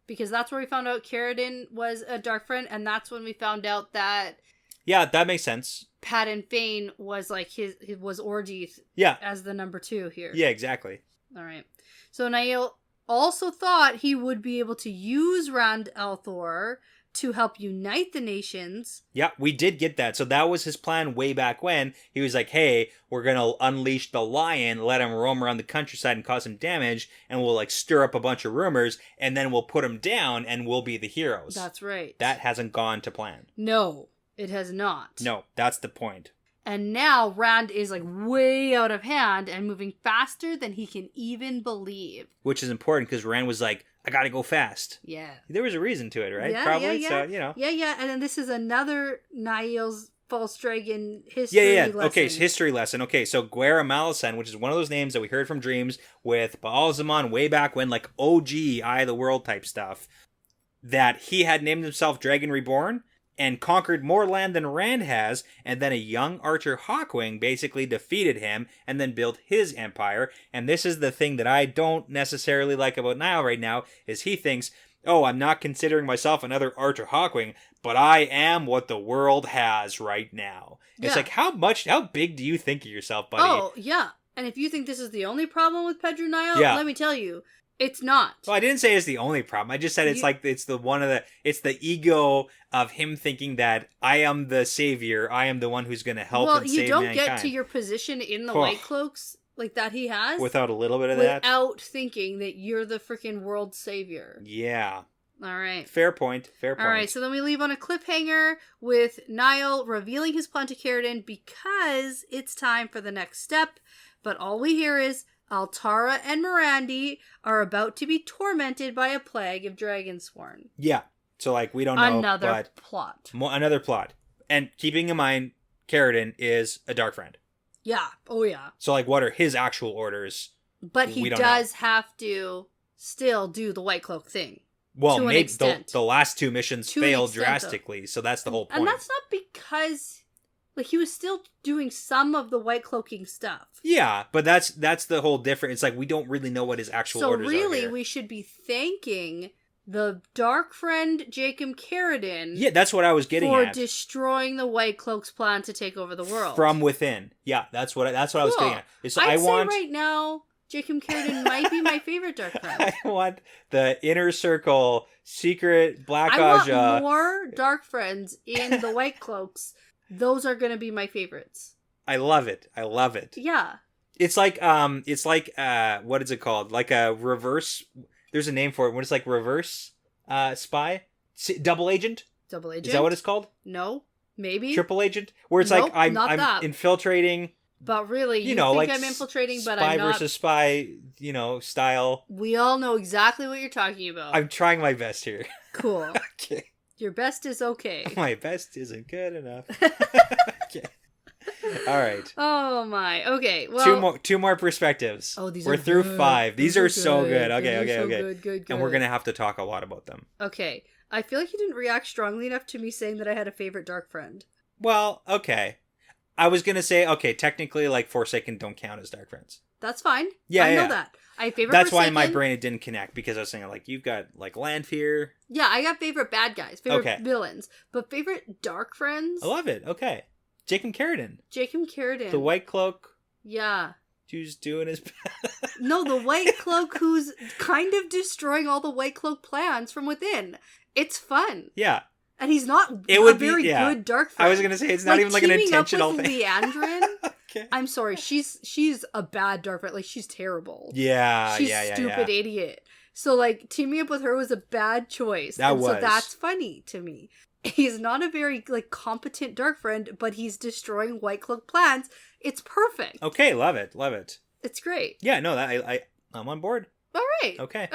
Because that's where we found out Carradine was a Dark Friend, and that's when we found out that... Yeah, that makes sense. Padan Fain was, like, his was Ordeath as the number 2 here. Yeah, exactly. All right. So Nael also thought he would be able to use Rand al'Thor to help unite the nations. Yeah, we did get that. So that was his plan way back when. He was like, hey, we're going to unleash the lion, let him roam around the countryside and cause him damage, and we'll, like, stir up a bunch of rumors, and then we'll put him down, and we'll be the heroes. That's right. That hasn't gone to plan. No, it has not. No, that's the point. And now Rand is, like, way out of hand and moving faster than he can even believe. Which is important because Rand was like, I gotta go fast. Yeah. There was a reason to it, right? Yeah, Probably. yeah. So, you know. Yeah. And then this is another Nael's False Dragon history lesson. Okay, so history lesson. Okay, so Guerra Malison, which is one of those names that we heard from Dreams with Baalzamon way back when, like OG Eye of the World type stuff, that he had named himself Dragon Reborn and conquered more land than Rand has, and then a young Archer Hawkwing basically defeated him and then built his empire. And this is the thing that I don't necessarily like about Niall right now, is he thinks, oh, I'm not considering myself another Archer Hawkwing, but I am what the world has right now. Yeah. It's like, how big do you think of yourself, buddy? Oh, yeah. And if you think this is the only problem with Pedro Niall, let me tell you, it's not. Well, I didn't say it's the only problem. I just said it's it's the ego of him thinking that I am the savior. I am the one who's going to help and save mankind. Well, you don't get to your position in the White Cloaks like that he has without a little bit of that. Without thinking that you're the freaking world savior. Yeah. All right. Fair point. All right, so then we leave on a cliffhanger with Niall revealing his plan to Carradine because it's time for the next step. But all we hear is Altara and Morandi are about to be tormented by a plague of Dragonsworn. Yeah. So, like, we don't know. Another plot. Another plot. And keeping in mind, Carradine is a Dark Friend. Yeah. Oh, yeah. So, like, what are his actual orders? But he does have to still do the White Cloak thing. Well, maybe the last 2 missions failed drastically, so that's the whole point. And that's not because... Like, he was still doing some of the white cloaking stuff. Yeah, but that's the whole difference. It's like, we don't really know what his actual orders are. So really, we should be thanking the Dark Friend Jacob Carradine. Yeah, that's what I was getting at. For destroying the White Cloaks' plan to take over the world. From within. Yeah, that's what I was getting at. So I'd say right now, Jacob Carradine might be my favorite Dark Friend. I want the Inner Circle, Secret, Black Aja. I want more Dark Friends in the White Cloaks. Those are going to be my favorites. I love it. Yeah. It's like what is it called? Like a reverse, there's a name for it. What is like reverse spy? Double agent? Double agent? Is that what it's called? No. Maybe. Triple agent? Where it's like I'm infiltrating. But really, you think like I'm infiltrating, but I'm not. Spy versus spy, style. We all know exactly what you're talking about. I'm trying my best here. Cool. Okay. Your best is okay. My best isn't good enough. Okay. All right. Oh my. Okay. Well, two more perspectives. Oh, these we're are through good. 5. These are so good. Okay. Good. And we're gonna have to talk a lot about them. Okay. I feel like you didn't react strongly enough to me saying that I had a favorite Dark Friend. Well, okay. I was gonna say, okay, technically, like Forsaken don't count as Dark Friends. That's fine. Yeah, I know that. I favorite. That's Forsaken. why in my brain it didn't connect, because I was saying like you've got like Lanfear. Yeah, I got favorite bad guys, favorite villains, but favorite Dark Friends. I love it. Okay, Jacob Carradine. The White Cloak. Yeah. Who's doing his best. No, the White Cloak who's kind of destroying all the White Cloak plans from within. It's fun. Yeah. And he's not a very good Dark Friend. I was gonna say it's not even like an intentional thing. Leandrin. Okay. I'm sorry, she's a bad Dark Friend. Like, she's terrible. Yeah, she's stupid idiot. So, like, teaming up with her was a bad choice. So that's funny to me. He's not a very, like, competent dark friend, but he's destroying White Cloak plans. It's perfect. Okay, love it. Love it. It's great. Yeah, no, I'm on board. All right. Okay.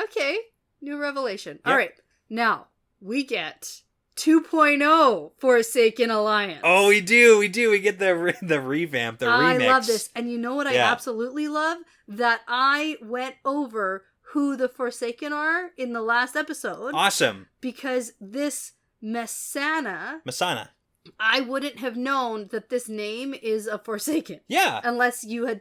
New revelation. Yep. All right. Now, we get 2.0 Forsaken Alliance. Oh, we do. We get the revamp, the remix. I love this. And you know what I absolutely love? That I went over who the Forsaken are in the last episode. Awesome. Because this Masana, I wouldn't have known that this name is a Forsaken. Yeah. Unless you had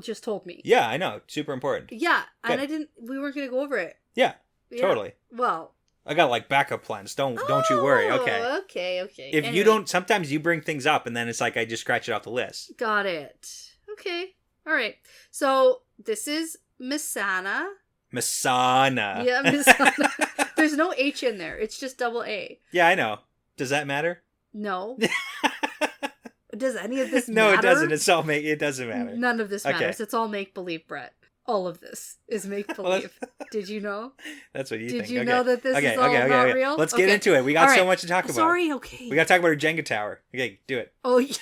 just told me. Yeah, I know. Super important. Yeah. Good. And we weren't going to go over it. Yeah, totally. Well, I got like backup plans. Don't you worry. Okay. Okay. If anyway. You don't, sometimes you bring things up and then it's like I just scratch it off the list. Got it. Okay. All right. So this is Masana. Yeah, Masana. There's no H in there. It's just double A. Yeah, I know. Does that matter? No. Does any of this matter? No, it doesn't. It doesn't matter. None of this matters. It's all make-believe, Brett. All of this is make-believe. Did you know? That's what you think. Did you know that this is all not real? Let's get into it. We got so much to talk about. Sorry, okay. We got to talk about her Jenga tower. Okay, do it. Oh, yeah.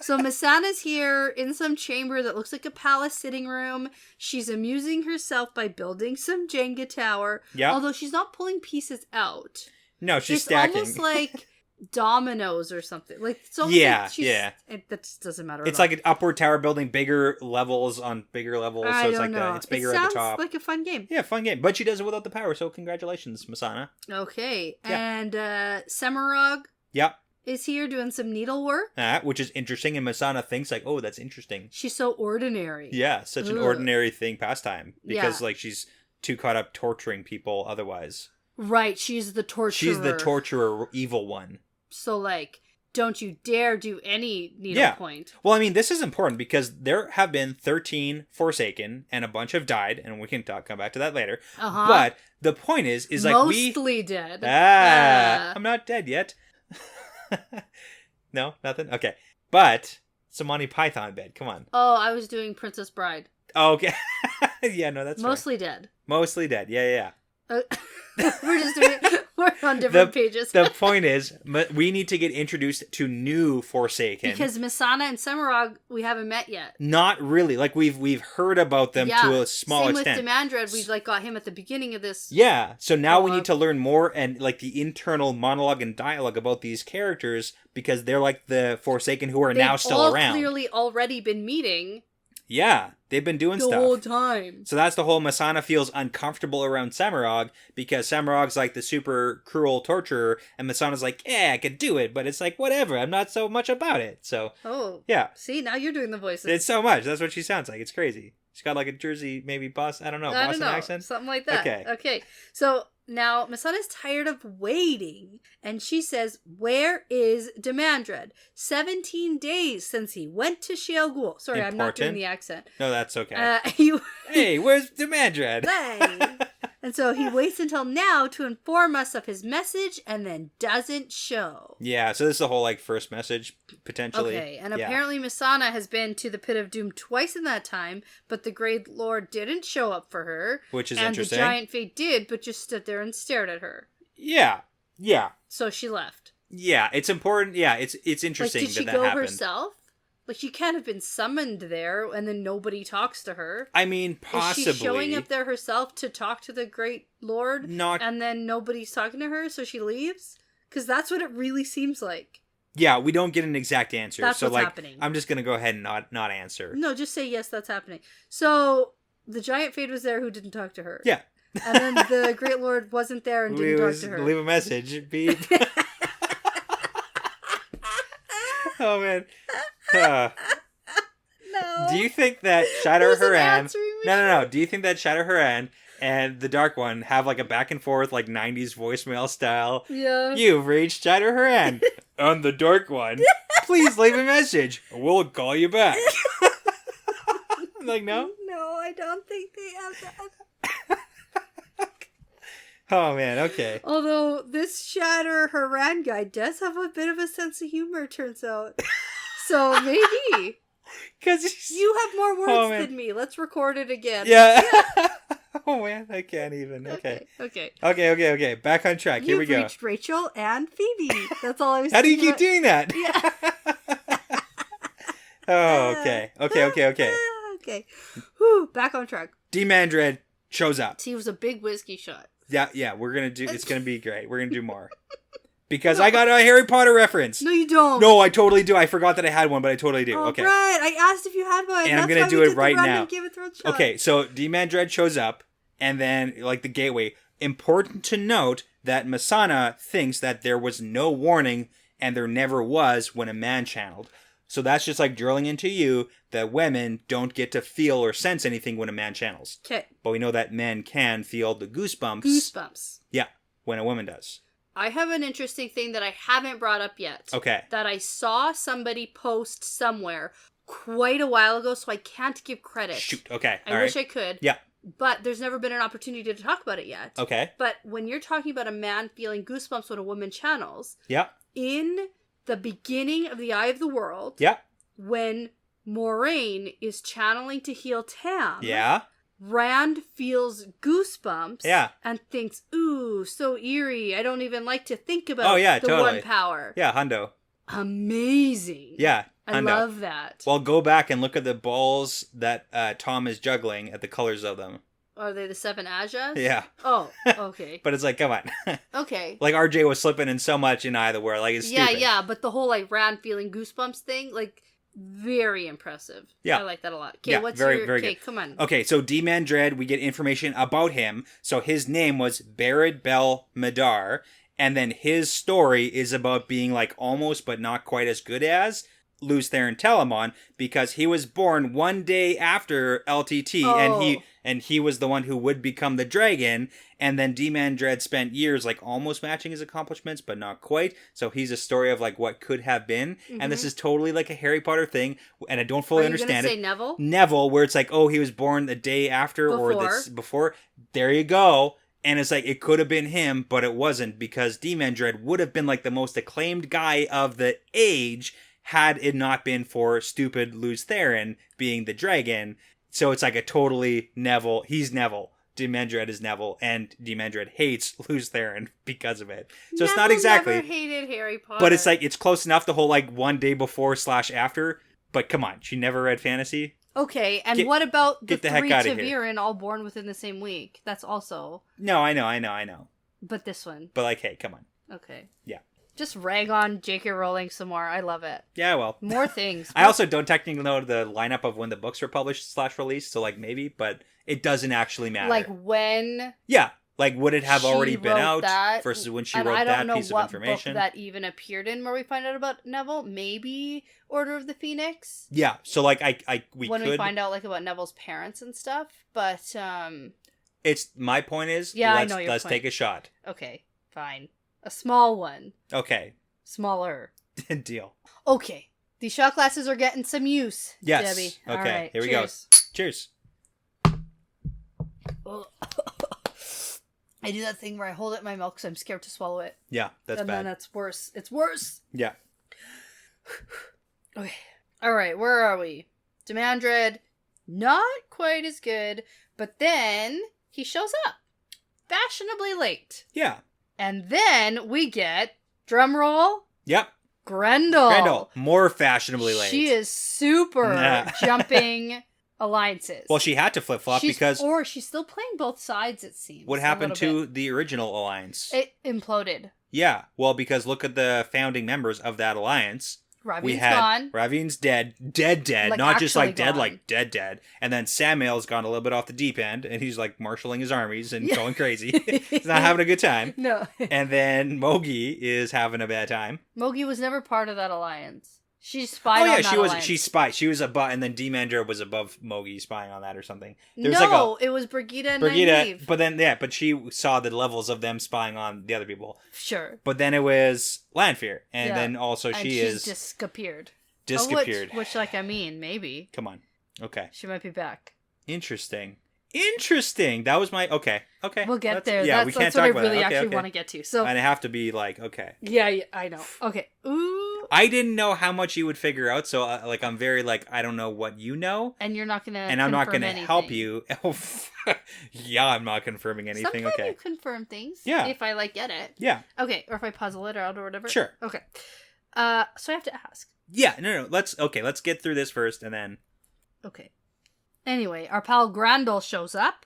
So Masana's here in some chamber that looks like a palace sitting room. She's amusing herself by building some Jenga tower. Yeah. Although she's not pulling pieces out. No, she's stacking. It's almost like dominoes or something. Like it's almost that just doesn't matter. It's like an upward tower building bigger levels on bigger levels. So it's like it's bigger at the top. Sounds like a fun game. Yeah, fun game. But she does it without the power, so congratulations, Masana. Okay. Yeah. And Semirog is here doing some needlework. Which is interesting, and Masana thinks like, oh, that's interesting. She's so ordinary. Yeah, such an ordinary pastime. Because like she's too caught up torturing people otherwise. Right, she's the torturer. She's the torturer, evil one. So, like, don't you dare do any needlepoint. Well, I mean, this is important because there have been 13 Forsaken, and a bunch have died, and we can come back to that later. But the point is like mostly dead. I'm not dead yet. No, nothing? Okay. But, it's a Monty Python bed. Come on. Oh, I was doing Princess Bride. Oh, okay. Yeah, no, that's mostly dead. Mostly dead. Yeah. We're on different pages. The point is, we need to get introduced to new Forsaken. Because Masana and Semirog, we haven't met yet. Not really. Like, we've heard about them to a small extent. Same with Demandred, we got him at the beginning of this. Yeah, so now we need to learn more and, like, the internal monologue and dialogue about these characters, because they're, like, the Forsaken who are now still around. They've all clearly already been meeting. Yeah, they've been doing stuff. The whole time. So that's the whole Masana feels uncomfortable around Semirog because Semirog's like the super cruel torturer and Masana's like, yeah, I could do it, but it's like, whatever, I'm not so much about it. So, yeah. See, now you're doing the voices. It's so much. That's what she sounds like. It's crazy. She's got like a Jersey, maybe Boston accent. Something like that. Okay. So now Masana's tired of waiting and she says, where is Demandred? 17 days since he went to Shale Ghul. Sorry, important. I'm not doing the accent. No, that's okay. Hey, where's Demandred? Hey. And so he waits until now to inform us of his message and then doesn't show. Yeah, so this is the whole, like, first message, potentially. Okay, and apparently Masana has been to the Pit of Doom twice in that time, but the Great Lord didn't show up for her. Which is interesting. And the Giant Fate did, but just stood there and stared at her. Yeah. So she left. Yeah, it's important. Yeah, it's interesting that happened. Did she go herself? Like, she can't have been summoned there, and then nobody talks to her. I mean, possibly. Is she showing up there herself to talk to the Great Lord? And then nobody's talking to her, so she leaves? Because that's what it really seems like. Yeah, we don't get an exact answer. That's what's happening. I'm just going to go ahead and not answer. No, just say, yes, that's happening. So, the Giant Fate was there who didn't talk to her. Yeah. And then the Great Lord wasn't there and didn't talk to her. Leave a message, beep. Oh, man. No. Do you think that Shadow Haran... No. Do you think that Shadow Haran and the Dark One have like a back and forth like 90s voicemail style? Yeah. You've reached Shadow Haran. I'm the Dark One. Please leave a message. We'll call you back. Like, no? No, I don't think they have that. Oh, man, okay. Although, this Shatter Haran guy does have a bit of a sense of humor, turns out. So, maybe. Because you have more words than me. Let's record it again. Yeah. Oh man, I can't even. Okay. Okay. Back on track. Here we go. You've reached Rachel and Phoebe. That's all I was How do you thinking keep doing that? Yeah. Oh, okay. Okay. Whew, back on track. Demandred shows up. He was a big whiskey shot. Yeah, we're gonna do. It's gonna be great. We're gonna do more. Because I got a Harry Potter reference. No, you don't. No, I totally do. I forgot that I had one, but I totally do. Oh, okay. Brett, I asked if you had one. And I'm going to do it right now. Game of Thrones shot. Okay, so Demandred shows up, and then, like, the gateway. Important to note that Masana thinks that there was no warning, and there never was when a man channeled. So that's just, like, drilling into you that women don't get to feel or sense anything when a man channels. Okay. But we know that men can feel the goosebumps. Goosebumps. Yeah, when a woman does. I have an interesting thing that I haven't brought up yet. Okay. That I saw somebody post somewhere quite a while ago, so I can't give credit. Shoot, okay. I wish I could. Yeah. But there's never been an opportunity to talk about it yet. Okay. But when you're talking about a man feeling goosebumps when a woman channels, yeah, in the beginning of The Eye of the World, yeah, when Moraine is channeling to heal Tam, yeah, Rand feels goosebumps, yeah, and thinks, "Ooh, so eerie. I don't even like to think about the totally. one power." Yeah, hundo. Amazing. Yeah, I love that. Well, go back and look at the balls that Tom is juggling at the colors of them. Are they the 7 Ajas? Yeah. Oh, okay. But it's like, come on. Okay. Like, RJ was slipping in so much in Eye of the World. Like, it's stupid. Yeah, but the whole, like, Rand feeling goosebumps thing, like, very impressive. Yeah. I like that a lot. Okay, yeah, what's very, your... Very okay, good. come on. Okay, so Demandred, we get information about him. So his name was Barad Bel Madar, and then his story is about being, like, almost but not quite as good as Luz Theron Telamon, because he was born one day after LTT, and he was the one who would become the dragon, and then Demandred spent years, like, almost matching his accomplishments, but not quite, so he's a story of, like, what could have been, and this is totally, like, a Harry Potter thing, and I don't fully understand it. Are you gonna say Neville? Neville, where it's like, oh, he was born the day after, before, there you go. And it's like, it could have been him, but it wasn't, because Demandred would have been, like, the most acclaimed guy of the age, had it not been for stupid Luz Theron being the dragon. So it's like a totally Neville. He's Neville. Demandred is Neville, and Demandred hates Luz Theron because of it. So it's not exactly. Never hated Harry Potter. But it's like, it's close enough the whole, like, one day before / after. But come on, she never read fantasy. Okay, and what about the 3 Ta'Veren all born within the same week? That's also... No, I know. But this one. But, like, hey, come on. Okay. Yeah. Just rag on J.K. Rowling some more. I love it. Yeah, well. More things. I also don't technically know the lineup of when the books were published / released, so, like, maybe, but it doesn't actually matter. Like, when... Yeah. Like, would it have already been out versus when she wrote that piece of information? I don't know what book that even appeared in where we find out about Neville. Maybe Order of the Phoenix? Yeah. So, like, we find out, like, about Neville's parents and stuff, but, It's, my point is, I know your let's point. take a shot. Okay, fine. A small one. Okay. Smaller. Deal. Okay. These shot glasses are getting some use, yes. Debbie. Okay, all right. here we go. Cheers. I do that thing where I hold it in my mouth because I'm scared to swallow it. Yeah, that's bad. And then that's worse. It's worse. Yeah. Okay. All right, where are we? Demandred, not quite as good, but then he shows up. Fashionably late. Yeah. And then we get, drumroll, yep, Grendel. More fashionably late. She is super jumping alliances. Well, she had to flip-flop because... Or she's still playing both sides, it seems. What happened to the original alliance? It imploded. Yeah, well, because look at the founding members of that alliance. Ravine's gone. Ravine's dead. Like, not just like dead, like dead. And then Samael's gone a little bit off the deep end, and he's like marshalling his armies and going crazy. He's not having a good time. No. And then Mogi is having a bad time. Mogi was never part of that alliance. She spied on that alliance. She spied. She was above, and then Demandred was above Mogi spying on that or something. It was Brigida and Nynaeve. But then, but she saw the levels of them spying on the other people. Sure. But then it was Lanfear, and then also she's disappeared. Which, like, I mean, maybe. Come on. Okay. She might be back. Interesting. That was my... Okay. We'll get there. Yeah, that's what I really actually want to get to. So, and I have to be like, okay. Yeah, I know. Okay. Ooh. you? I didn't know how much you would figure out, so I'm very I don't know what you know. And you're not going to And I'm not going to help you. Yeah, I'm not confirming anything. Sometimes okay. you confirm things. Yeah. If I get it. Yeah. Okay, or if I puzzle it out or whatever. Sure. Okay. So I have to ask. Yeah, no. Let's get through this first and then. Okay. Anyway, our pal Grandal shows up.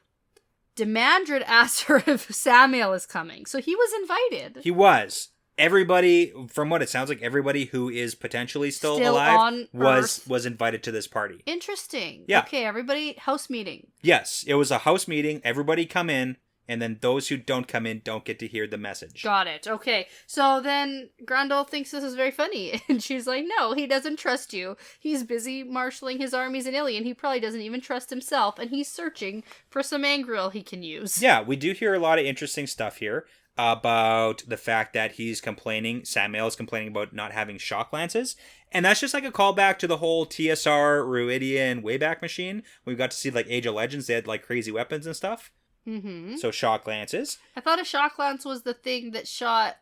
Demandred asks her if Samuel is coming, so he was invited. He was. Everybody, from what it sounds like, everybody who is potentially still alive on was invited to this party. Interesting. Yeah. Okay, everybody, house meeting. Yes, it was a house meeting. Everybody come in, and then those who don't come in don't get to hear the message. Got it. Okay. So then Grandal thinks this is very funny, and she's like, no, he doesn't trust you. He's busy marshalling his armies in Ilion. He probably doesn't even trust himself, and he's searching for some Angreal he can use. Yeah, we do hear a lot of interesting stuff here about the fact that Samuel is complaining about not having shock lances. And that's just a callback to the whole TSR, Ruidian Wayback Machine. We got to see Age of Legends. They had crazy weapons and stuff. Mm-hmm. So shock lances. I thought a shock lance was the thing that shot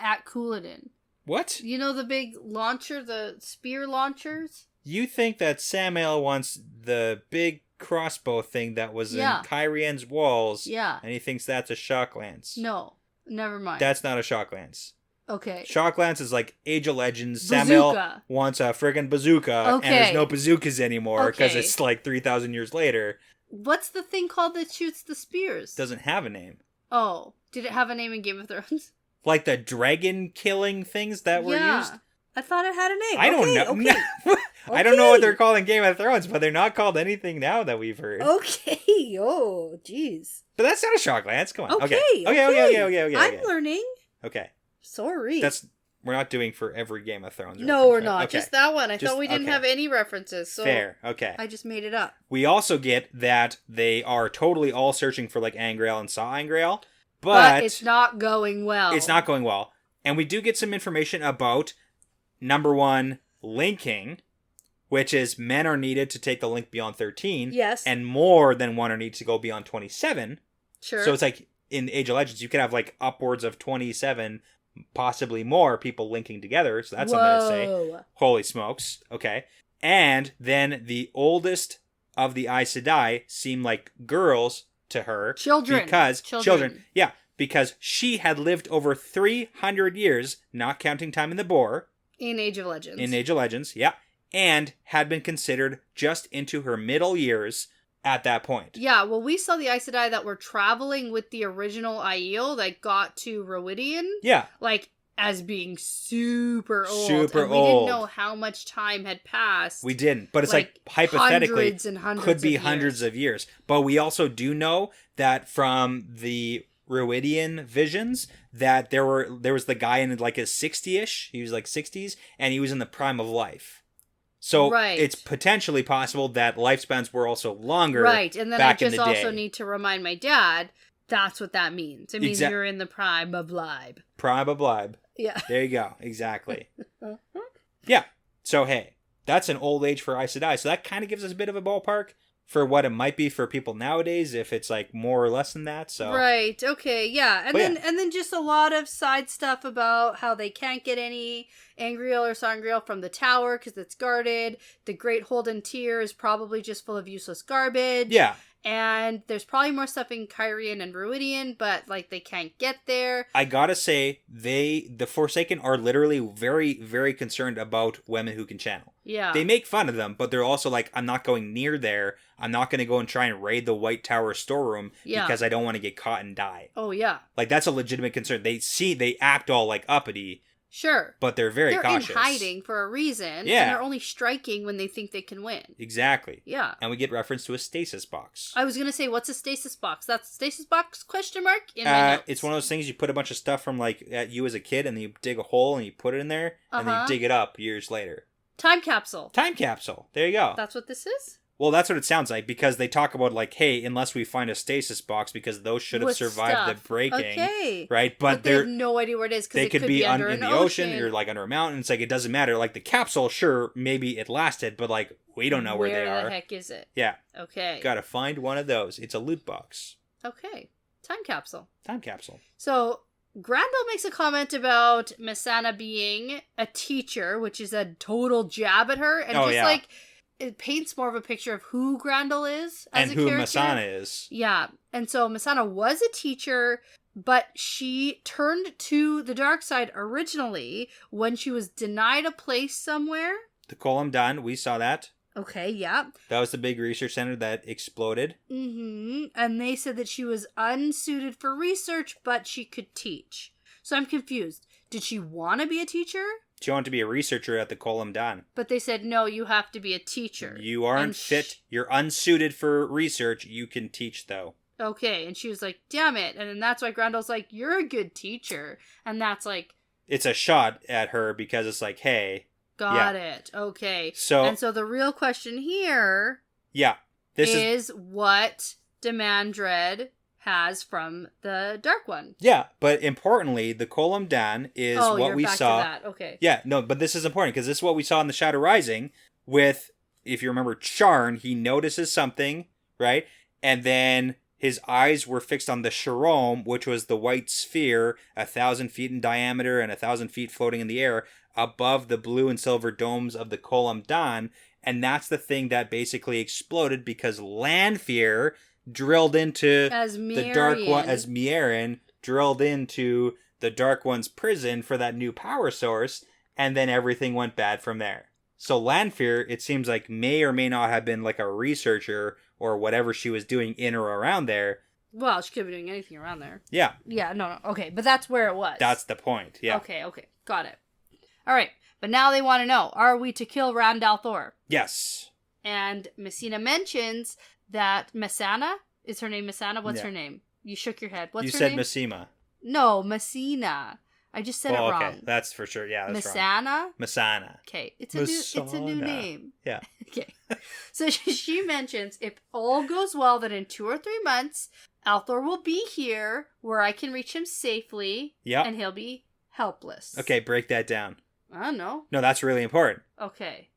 at Couladin. What? You know the big launcher, the spear launchers? You think that Samuel wants the big crossbow thing that was in Kyrian's walls. Yeah. And he thinks that's a shock lance. No. Never mind. That's not a shock lance. Okay. Shock lance is Age of Legends. Bazooka. Samuel wants a friggin' bazooka, Okay. and there's no bazookas anymore because Okay. it's 3,000 years later. What's the thing called that shoots the spears? Doesn't have a name. Oh. Did it have a name in Game of Thrones? The dragon killing things that were used? I thought it had a name. I don't know. Okay. I don't know what they're calling Game of Thrones, but they're not called anything now that we've heard. Okay. Oh, jeez. But that's not a shock lance. Come on. Okay. Okay. I'm learning. Okay. Sorry. We're not doing for every Game of Thrones. No, we're right? not. Okay. Just that one. I thought we didn't have any references. So fair. Okay. I just made it up. We also get that they are totally all searching for Angreal and Saw Angreal, but it's not going well. It's not going well. And we do get some information about, number one, linking, which is men are needed to take the link beyond 13. Yes. And more than one are needed to go beyond 27. Sure. So it's in Age of Legends, you could have upwards of 27, possibly more people linking together. So that's something to say. Holy smokes. Okay. And then the oldest of the Aes Sedai seem like girls to her. Children. Children. Yeah. Because she had lived over 300 years, not counting time in the Boar. In Age of Legends, yeah. And had been considered just into her middle years at that point. Yeah, well, we saw the Aes Sedai that were traveling with the original Aiel that got to Ruidian. Yeah. As being super old. Super and we old. didn't know how much time had passed. We didn't. But it's hypothetically, hundreds and hundreds could be of hundreds of years. But we also do know that from the Ruidian visions that there was the guy in his 60-ish. He was 60s, and he was in the prime of life. So it's potentially possible that lifespans were also longer. Right, and then back I just in the day. also need to remind my dad that's what that means. It means you're in the prime of life. Prime of life. Yeah. There you go. Exactly. Yeah. So hey, that's an old age for Aes Sedai. So that kind of gives us a bit of a ballpark for what it might be for people nowadays, if it's more or less than that. So right, okay, yeah, and then just a lot of side stuff about how they can't get any Angreal or Sangreal from the tower because it's guarded. The Great Holden Tier is probably just full of useless garbage. Yeah. And there's probably more stuff in Kyrian and Ruidian, but they can't get there. I gotta say, the Forsaken are literally very, very concerned about women who can channel. Yeah. They make fun of them, but they're also I'm not going near there. I'm not going to go and try and raid the White Tower storeroom because I don't want to get caught and die. Oh, yeah. That's a legitimate concern. They act all uppity. Sure. But they're very cautious. They're in hiding for a reason. Yeah. And they're only striking when they think they can win. Exactly. Yeah. And we get reference to a stasis box. I was going to say, what's a stasis box? That's stasis box ? In my notes. It's one of those things you put a bunch of stuff from at you as a kid and then you dig a hole and you put it in there and then you dig it up years later. Time capsule. Time capsule. There you go. That's what this is? Well, that's what it sounds like because they talk about hey, unless we find a stasis box because those should have survived the breaking. Okay. Right? But they have no idea where it is because they could be under in an the ocean or under a mountain. It's it doesn't matter. The capsule, sure, maybe it lasted, but we don't know where they are. Where the heck is it? Yeah. Okay. Gotta find one of those. It's a loot box. Okay. Time capsule. Time capsule. So Grandel makes a comment about Masana being a teacher, which is a total jab at her, and it paints more of a picture of who Grandel is as and a who character. Masana is. Yeah, and so Masana was a teacher, but she turned to the dark side originally when she was denied a place somewhere. The Colum Dan, we saw that. Okay, yeah. That was the big research center that exploded. Mm-hmm. And they said that she was unsuited for research, but she could teach. So I'm confused. Did she want to be a teacher? She wanted to be a researcher at the Colum Dan. But they said, no, you have to be a teacher. You aren't fit. You're unsuited for research. You can teach, though. Okay, and she was like, damn it. And then that's why Grandel's like, you're a good teacher. And that's like... It's a shot at her because it's like, hey... Got it. Okay. So the real question here... Yeah. This is what Demandred has from the Dark One. Yeah, but importantly, the Colum Dan is what we saw. To that. Okay. Yeah, no, but this is important because this is what we saw in the Shadow Rising with, if you remember, Charn. He notices something, right? And then his eyes were fixed on the Sharome, which was the white sphere, 1,000 feet in diameter and 1,000 feet floating in the air above the blue and silver domes of the Colum Dan. And that's the thing that basically exploded because Lanfear drilled into the Dark One, as Mierin drilled into the Dark One's prison for that new power source, and then everything went bad from there. So Lanfear, it seems like, may or may not have been like a researcher or whatever she was doing in or around there. Well, she could be doing anything around there. Yeah. Yeah, no, okay, but that's where it was. That's the point, yeah. Okay, got it. All right, but now they want to know, are we to kill Rand al'Thor? Yes. And Messina mentions that Masana, is her name Masana? What's her name? You shook your head. What's her name? You said Massima. No, Messina. I just said it wrong. Okay, that's for sure. Yeah, that's Masana? wrong. Masana. Okay, it's a new name. Yeah. Okay. So she mentions, if all goes well, that in 2 or 3 months, al'Thor will be here where I can reach him safely. Yeah. And he'll be helpless. Okay, break that down. I don't know. No, that's really important. Okay.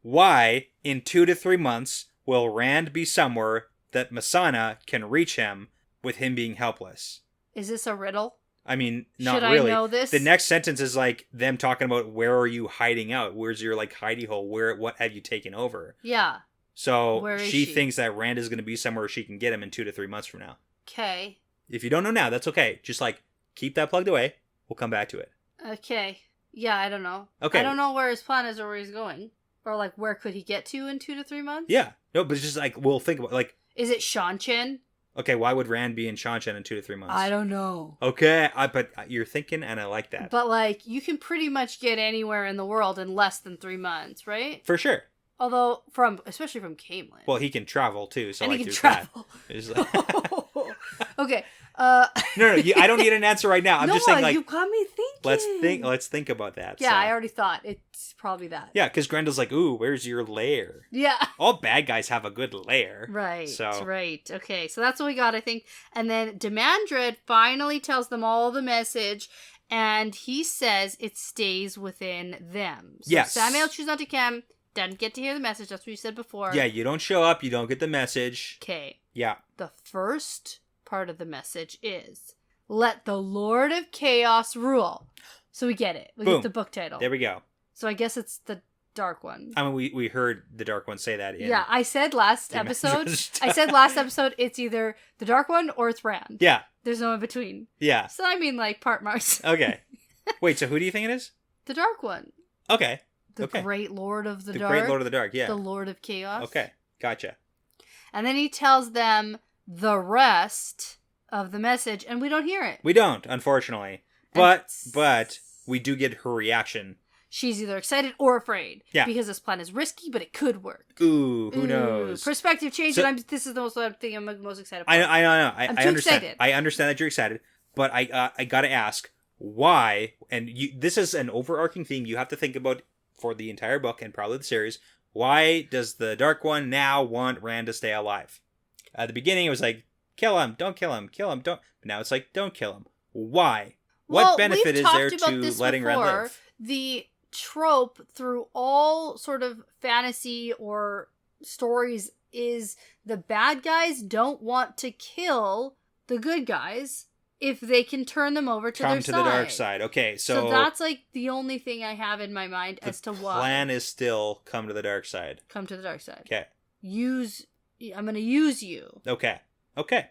Why, in 2 to 3 months, will Rand be somewhere that Masana can reach him with him being helpless? Is this a riddle? I mean, not Should really. I know this? The next sentence is like them talking about where are you hiding out? Where's your like hidey hole? What have you taken over? Yeah. So she thinks that Rand is going to be somewhere she can get him in 2 to 3 months from now. Okay. If you don't know now, that's okay. Just like keep that plugged away. We'll come back to it. Okay. Yeah, I don't know. Okay. I don't know where his plan is or where he's going. Or like where could he get to in 2 to 3 months? Yeah. No, but it's just like we'll think about like. Is it Shanshan? Okay, why would Rand be in Shanshan in 2 to 3 months? I don't know. Okay, but you're thinking, and I like that. But like, you can pretty much get anywhere in the world in less than 3 months, right? For sure. Although, especially from Camelin. Well, he can travel too, so and like he can there's travel. That. Okay. No, I don't need an answer right now. I'm just saying, like, you got me thinking. Let's think about that. Yeah, so. I already thought it's probably that. Yeah, because Grendel's like, ooh, where's your lair? Yeah. All bad guys have a good lair. Right. So. Right. Okay, so that's what we got, I think. And then Demandred finally tells them all the message, and he says it stays within them. So yes. Samuel chooses not to come. Doesn't get to hear the message. That's what you said before. Yeah, you don't show up, you don't get the message. Okay. Yeah. The first part of the message is, let the Lord of Chaos rule. So we get it. We get the book title. There we go. So I guess it's the Dark One. I mean, we heard the Dark One say that in... Yeah, I said last episode, it's either the Dark One or it's Rand. Yeah. There's no in between. Yeah. So I mean, like, part marks. Okay. Wait, so who do you think it is? The Dark One. Okay. The Great Lord of the Dark. The Great Lord of the Dark, yeah. The Lord of Chaos. Okay, gotcha. And then he tells them the rest of the message, and we don't hear it. We don't, unfortunately. But we do get her reaction. She's either excited or afraid. Yeah. Because this plan is risky, but it could work. Ooh, who knows? Perspective change, and this is the thing I'm most excited about. I know. I understand. Excited. I understand that you're excited, but I gotta ask, why, and this is an overarching theme you have to think about for the entire book and probably the series. Why does the Dark One now want Rand to stay alive? At the beginning, it was like, kill him, don't kill him, kill him, don't. But now it's like, don't kill him. Why? What benefit is there to letting Rand live? The trope through all sort of fantasy or stories is the bad guys don't want to kill the good guys if they can turn them over to their side. Come to the dark side. Okay, so that's like the only thing I have in my mind as to why. The plan is still come to the dark side. Come to the dark side. Okay. I'm going to use you. Okay.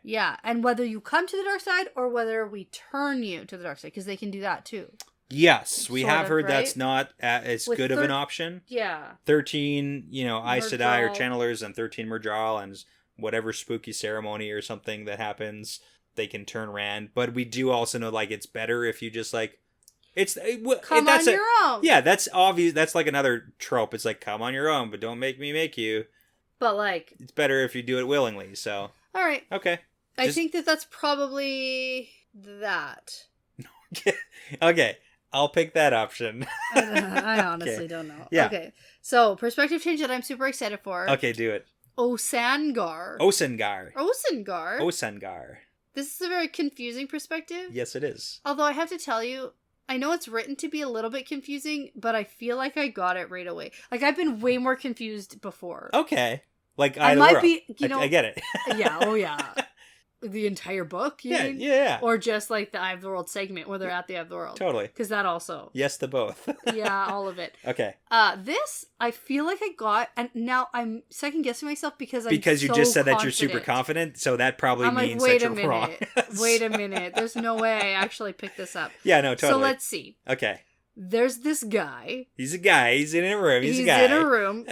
Yeah, and whether you come to the dark side or whether we turn you to the dark side, because they can do that too. Yes, we have heard right? That's not as With good of an option. Yeah. 13, Aes Sedai or Murdral. channelers and 13 Murdral and whatever spooky ceremony or something that happens, they can turn Rand. But we do also know, like, it's better if you just, like, come on your own. Yeah, that's obvious. That's like another trope. It's like, come on your own, but don't make me make you. But, like... It's better if you do it willingly, so... All right. Okay. I think that's probably that. Okay. I'll pick that option. I honestly don't know. Yeah. Okay. So, perspective change that I'm super excited for. Okay, do it. Osangar. Osangar. Osangar. This is a very confusing perspective. Yes, it is. Although I have to tell you, I know it's written to be a little bit confusing, but I feel like I got it right away. Like, I've been way more confused before. Okay. Like, I might be, I get it. Yeah, oh yeah. The entire book, you mean? Yeah. Or just like the Eye of the World segment where they're at the Eye of the World. Totally. Because that also. Yes to both. Yeah, all of it. Okay. This, I feel like I got, and now I'm second guessing myself because you so just said confident. that you're super confident, so that probably means like, that you're wrong. Wait a minute. There's no way I actually picked this up. Yeah, no, totally. So let's see. Okay. There's this guy. He's a guy. He's in a room. He's a guy. He's in a room.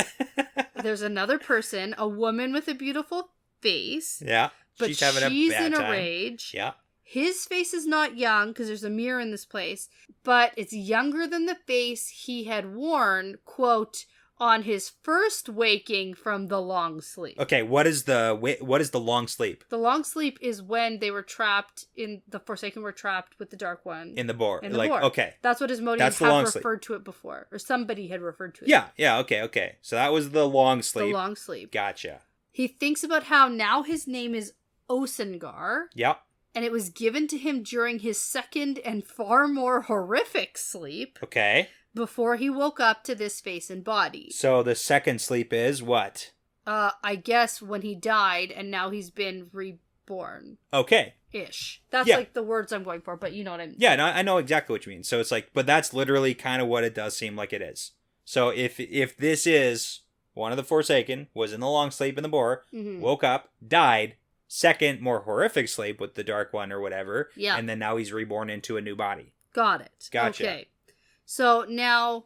There's another person, a woman with a beautiful face. Yeah. But she's having a bad in time. a rage. Yeah. His face is not young because there's a mirror in this place, but it's younger than the face he had worn, quote, on his first waking from the long sleep. Okay, what is the long sleep? The long sleep is when they were trapped the Forsaken were trapped with the Dark One. In the boar. In the boar. Okay. That's what Asmodeans have referred to it before. Or somebody had referred to it. Yeah, okay. So that was the long sleep. The long sleep. Gotcha. He thinks about how now his name is Osangar. Yep. And it was given to him during his second and far more horrific sleep. Okay. Before he woke up to this face and body. So the second sleep is what? I guess when he died and now he's been reborn. Okay. Ish. That's like the words I'm going for, but you know what I mean. Yeah, no, I know exactly what you mean. So it's like, but that's literally kind of what it does seem like it is. So if this is one of the Forsaken, was in the long sleep in the boar, woke up, died, second more horrific sleep with the Dark One or whatever, and then now he's reborn into a new body. Got it. Gotcha. Okay. So now,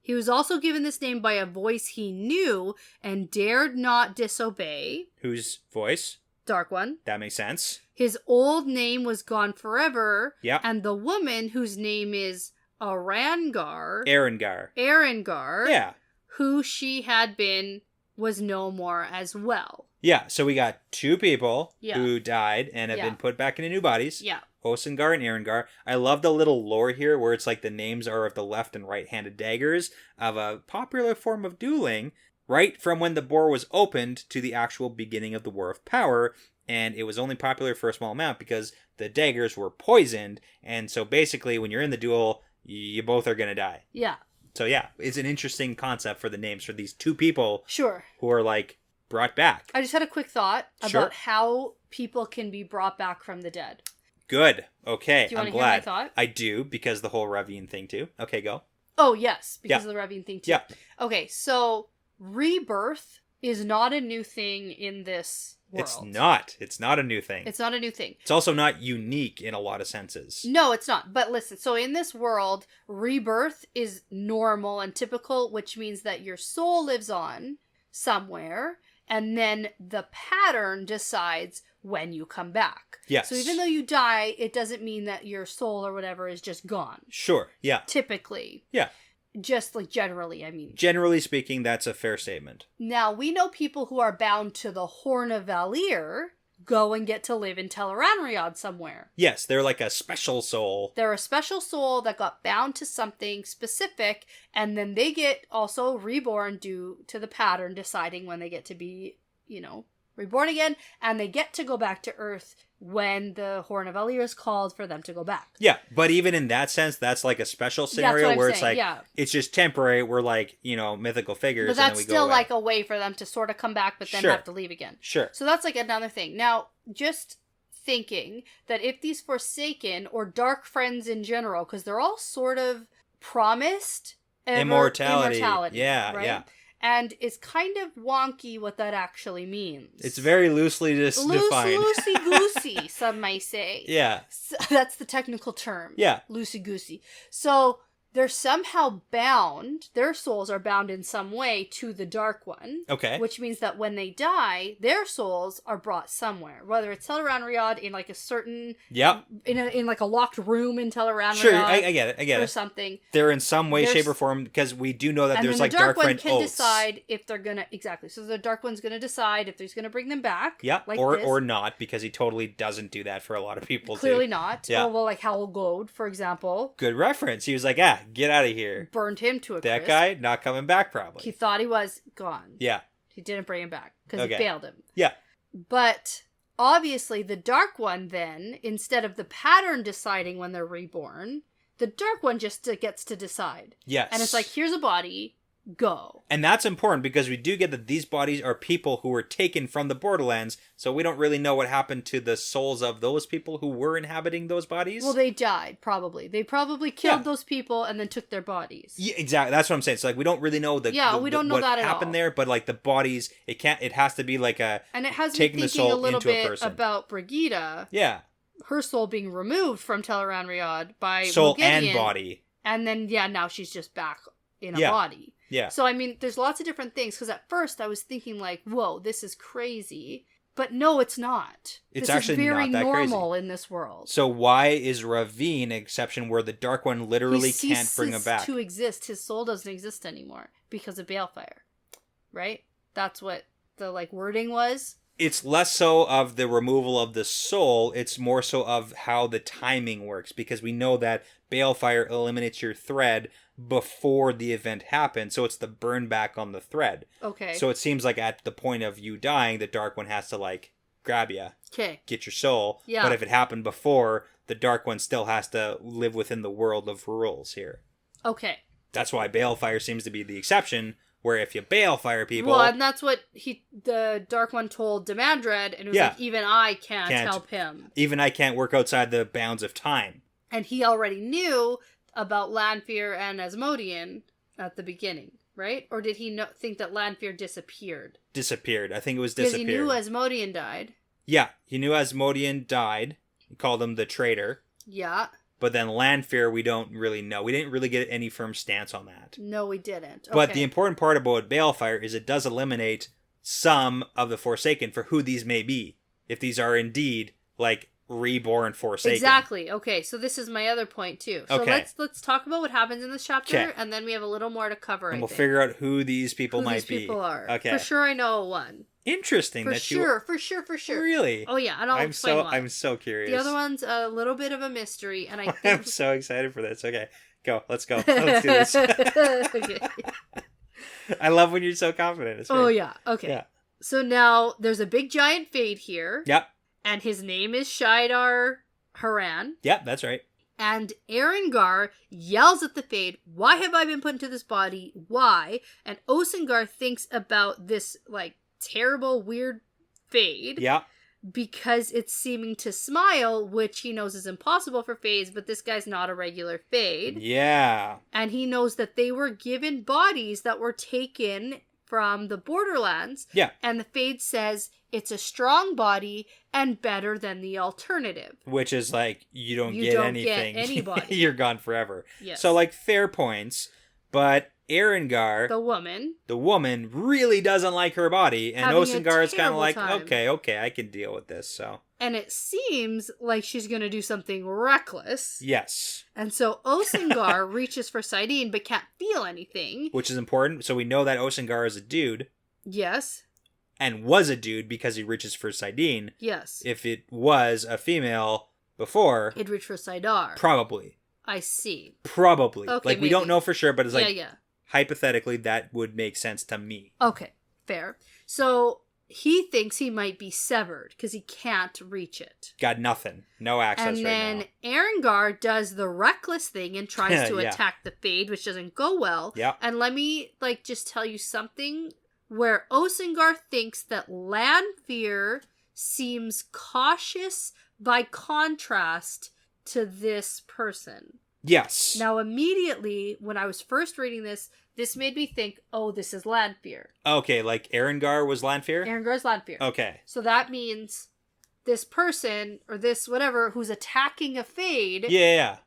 he was also given this name by a voice he knew and dared not disobey. Whose voice? Dark One. That makes sense. His old name was gone forever. Yeah. And the woman whose name is Arangar. Arangar. Yeah. Who she had been was no more as well. Yeah, so we got two people who died and have been put back into new bodies. Yeah. Osangar and Arangar. I love the little lore here where it's like the names are of the left and right-handed daggers of a popular form of dueling, right from when the boar was opened to the actual beginning of the War of Power, and it was only popular for a small amount because the daggers were poisoned, and so basically when you're in the duel, you both are going to die. Yeah. So yeah, it's an interesting concept for the names for these two people Sure. who are like brought back. I just had a quick thought about how people can be brought back from the dead. Good. Okay. Do you want I'm to glad. hear my thought? I do, because the whole Ravine thing too. Okay, go. Oh, yes, because of the Ravine thing too. Yeah. Okay, so rebirth is not a new thing in this world. It's not. It's not a new thing. It's not a new thing. It's also not unique in a lot of senses. No, it's not. But listen, so in this world, rebirth is normal and typical, which means that your soul lives on somewhere, and then the pattern decides when you come back. Yes. So even though you die, it doesn't mean that your soul or whatever is just gone. Sure, yeah. Typically. Yeah. Just like generally, I mean. Generally speaking, that's a fair statement. Now, we know people who are bound to the Horn of Valir go and get to live in Tel'aran'rhiod somewhere. Yes, they're like a special soul. They're a special soul that got bound to something specific, and then they get also reborn due to the pattern deciding when they get to be, reborn again, and they get to go back to Earth when the Horn of Valir is called for them to go back. Yeah, but even in that sense, that's like a special scenario where it's like, it's just temporary. We're like, mythical figures. But that's and then we still go like a way for them to sort of come back, but then have to leave again. Sure. So that's like another thing. Now, just thinking that if these Forsaken, or Dark Friends in general, because they're all sort of promised immortality. Yeah, right? yeah. And it's kind of wonky what that actually means. It's very loosely defined. Loosey-goosey, some may say. Yeah. So, that's the technical term. Yeah. Loosey-goosey. So they're somehow bound, their souls are bound in some way to the Dark One. Okay. Which means that when they die, their souls are brought somewhere. Whether it's Teleran Riyadh in like a certain... Yep. In like a locked room in Teleran Riyadh. Sure, I get it. Or something. They're in some way, shape, or form, because we do know that there's like Dark Friend oaths. And the Dark One can decide if they're gonna... Exactly. So the Dark One's gonna decide if he's gonna bring them back. Yeah, like or not, because he totally doesn't do that for a lot of people, Clearly too. not. Yeah. Well, like Howell Gold, for example. Good reference. He was like, get out of here. Burned him to a That crisp. guy, not coming back, probably. He thought he was gone. Yeah. He didn't bring him back, because he bailed him. Yeah. But obviously the Dark One then, instead of the pattern deciding when they're reborn, the Dark One just gets to decide. Yes. And it's like, here's a body, go. And that's important, because we do get that these bodies are people who were taken from the Borderlands, so we don't really know what happened to the souls of those people who were inhabiting those bodies. Well, they died, probably. They probably killed those people and then took their bodies. Yeah, exactly. That's what I'm saying. So, like, we don't really know we don't know what that at happened all. there, but, like, the bodies, it has to be, like, And it has me taking the thinking soul a little into a bit person. about Brigida. Yeah. Her soul being removed from Teleran Riyadh by Soul Moghedien, and body. And then, now she's just back in a body. Yeah. So, I mean, there's lots of different things, because at first I was thinking, like, whoa, this is crazy. But no, it's not. It's this actually is very not that normal crazy. In this world. So why is Ravine an exception where the Dark One literally can't bring him back? He ceases to exist. His soul doesn't exist anymore because of Balefire. Right? That's what the, like, wording was. It's less so of the removal of the soul, it's more so of how the timing works, because we know that Balefire eliminates your thread before the event happens, so it's the burn back on the thread. Okay. So it seems like at the point of you dying, the Dark One has to, like, grab you. Okay. Get your soul. Yeah. But if it happened before, the Dark One still has to live within the world of rules here. Okay. That's why Balefire seems to be the exception, where if you Balefire people... Well, and that's what the Dark One told Demandred, and it was like, even I can't help him. Even I can't work outside the bounds of time. And he already knew about Lanfear and Asmodean at the beginning, right? Or did he think that Lanfear disappeared? Disappeared. I think it was disappeared. Because he knew Asmodean died. Yeah, he knew Asmodean died. He called him the traitor. Yeah. But then Lanfear, we don't really know. We didn't really get any firm stance on that. No, we didn't. Okay. But the important part about Balefire is it does eliminate some of the Forsaken for who these may be. If these are indeed, like, reborn Forsaken. Exactly. Okay, so this is my other point too. So okay. let's talk about what happens in this chapter, and then we have a little more to cover. And we'll figure out who these people might be. Who these people are. Okay. For sure, I know one. Interesting. For sure. Really? Oh yeah, and I'll explain why. I'm so curious. The other one's a little bit of a mystery, and I think... I'm so excited for this. Okay, go. Let's go. Let's do this. Okay. I love when you're so confident. It's great. Oh yeah. Okay. Yeah. So now there's a big giant fade here. Yep. And his name is Shaidar Haran. Yep, that's right. And Erengar yells at the Fade, "Why have I been put into this body? Why?" And Osengar thinks about this, like, terrible, weird Fade. Yeah. Because it's seeming to smile, which he knows is impossible for Fades, but this guy's not a regular Fade. Yeah. And he knows that they were given bodies that were taken from the Borderlands. Yeah. And the Fade says it's a strong body and better than the alternative. Which is like, you don't get anything. Get anybody. You're gone forever. Yes. So, like, fair points. But Erengar, the woman really doesn't like her body. And Osengar is kind of like, time. okay, I can deal with this. So. And it seems like she's going to do something reckless. Yes. And so Osengar reaches for Saidin but can't feel anything. Which is important. So we know that Osengar is a dude. Yes. And was a dude because he reaches for Saidin. Yes. If it was a female before. It'd reach for Saidar. Probably. I see. Probably. Okay, like, we don't know for sure, but it's like, hypothetically, that would make sense to me. Okay, fair. So he thinks he might be severed because he can't reach it. Got nothing. No access right now. And then Erengar does the reckless thing and tries to attack the Fade, which doesn't go well. Yeah. And let me, like, just tell you something where Osengar thinks that Lanfear seems cautious by contrast to this person. Yes. Now, immediately, when I was first reading this made me think, oh, this is Lanfear. Okay, like Erengar was Lanfear? Erengar's Lanfear. Okay. So that means this person, or this whatever, who's attacking a Fade. Yeah.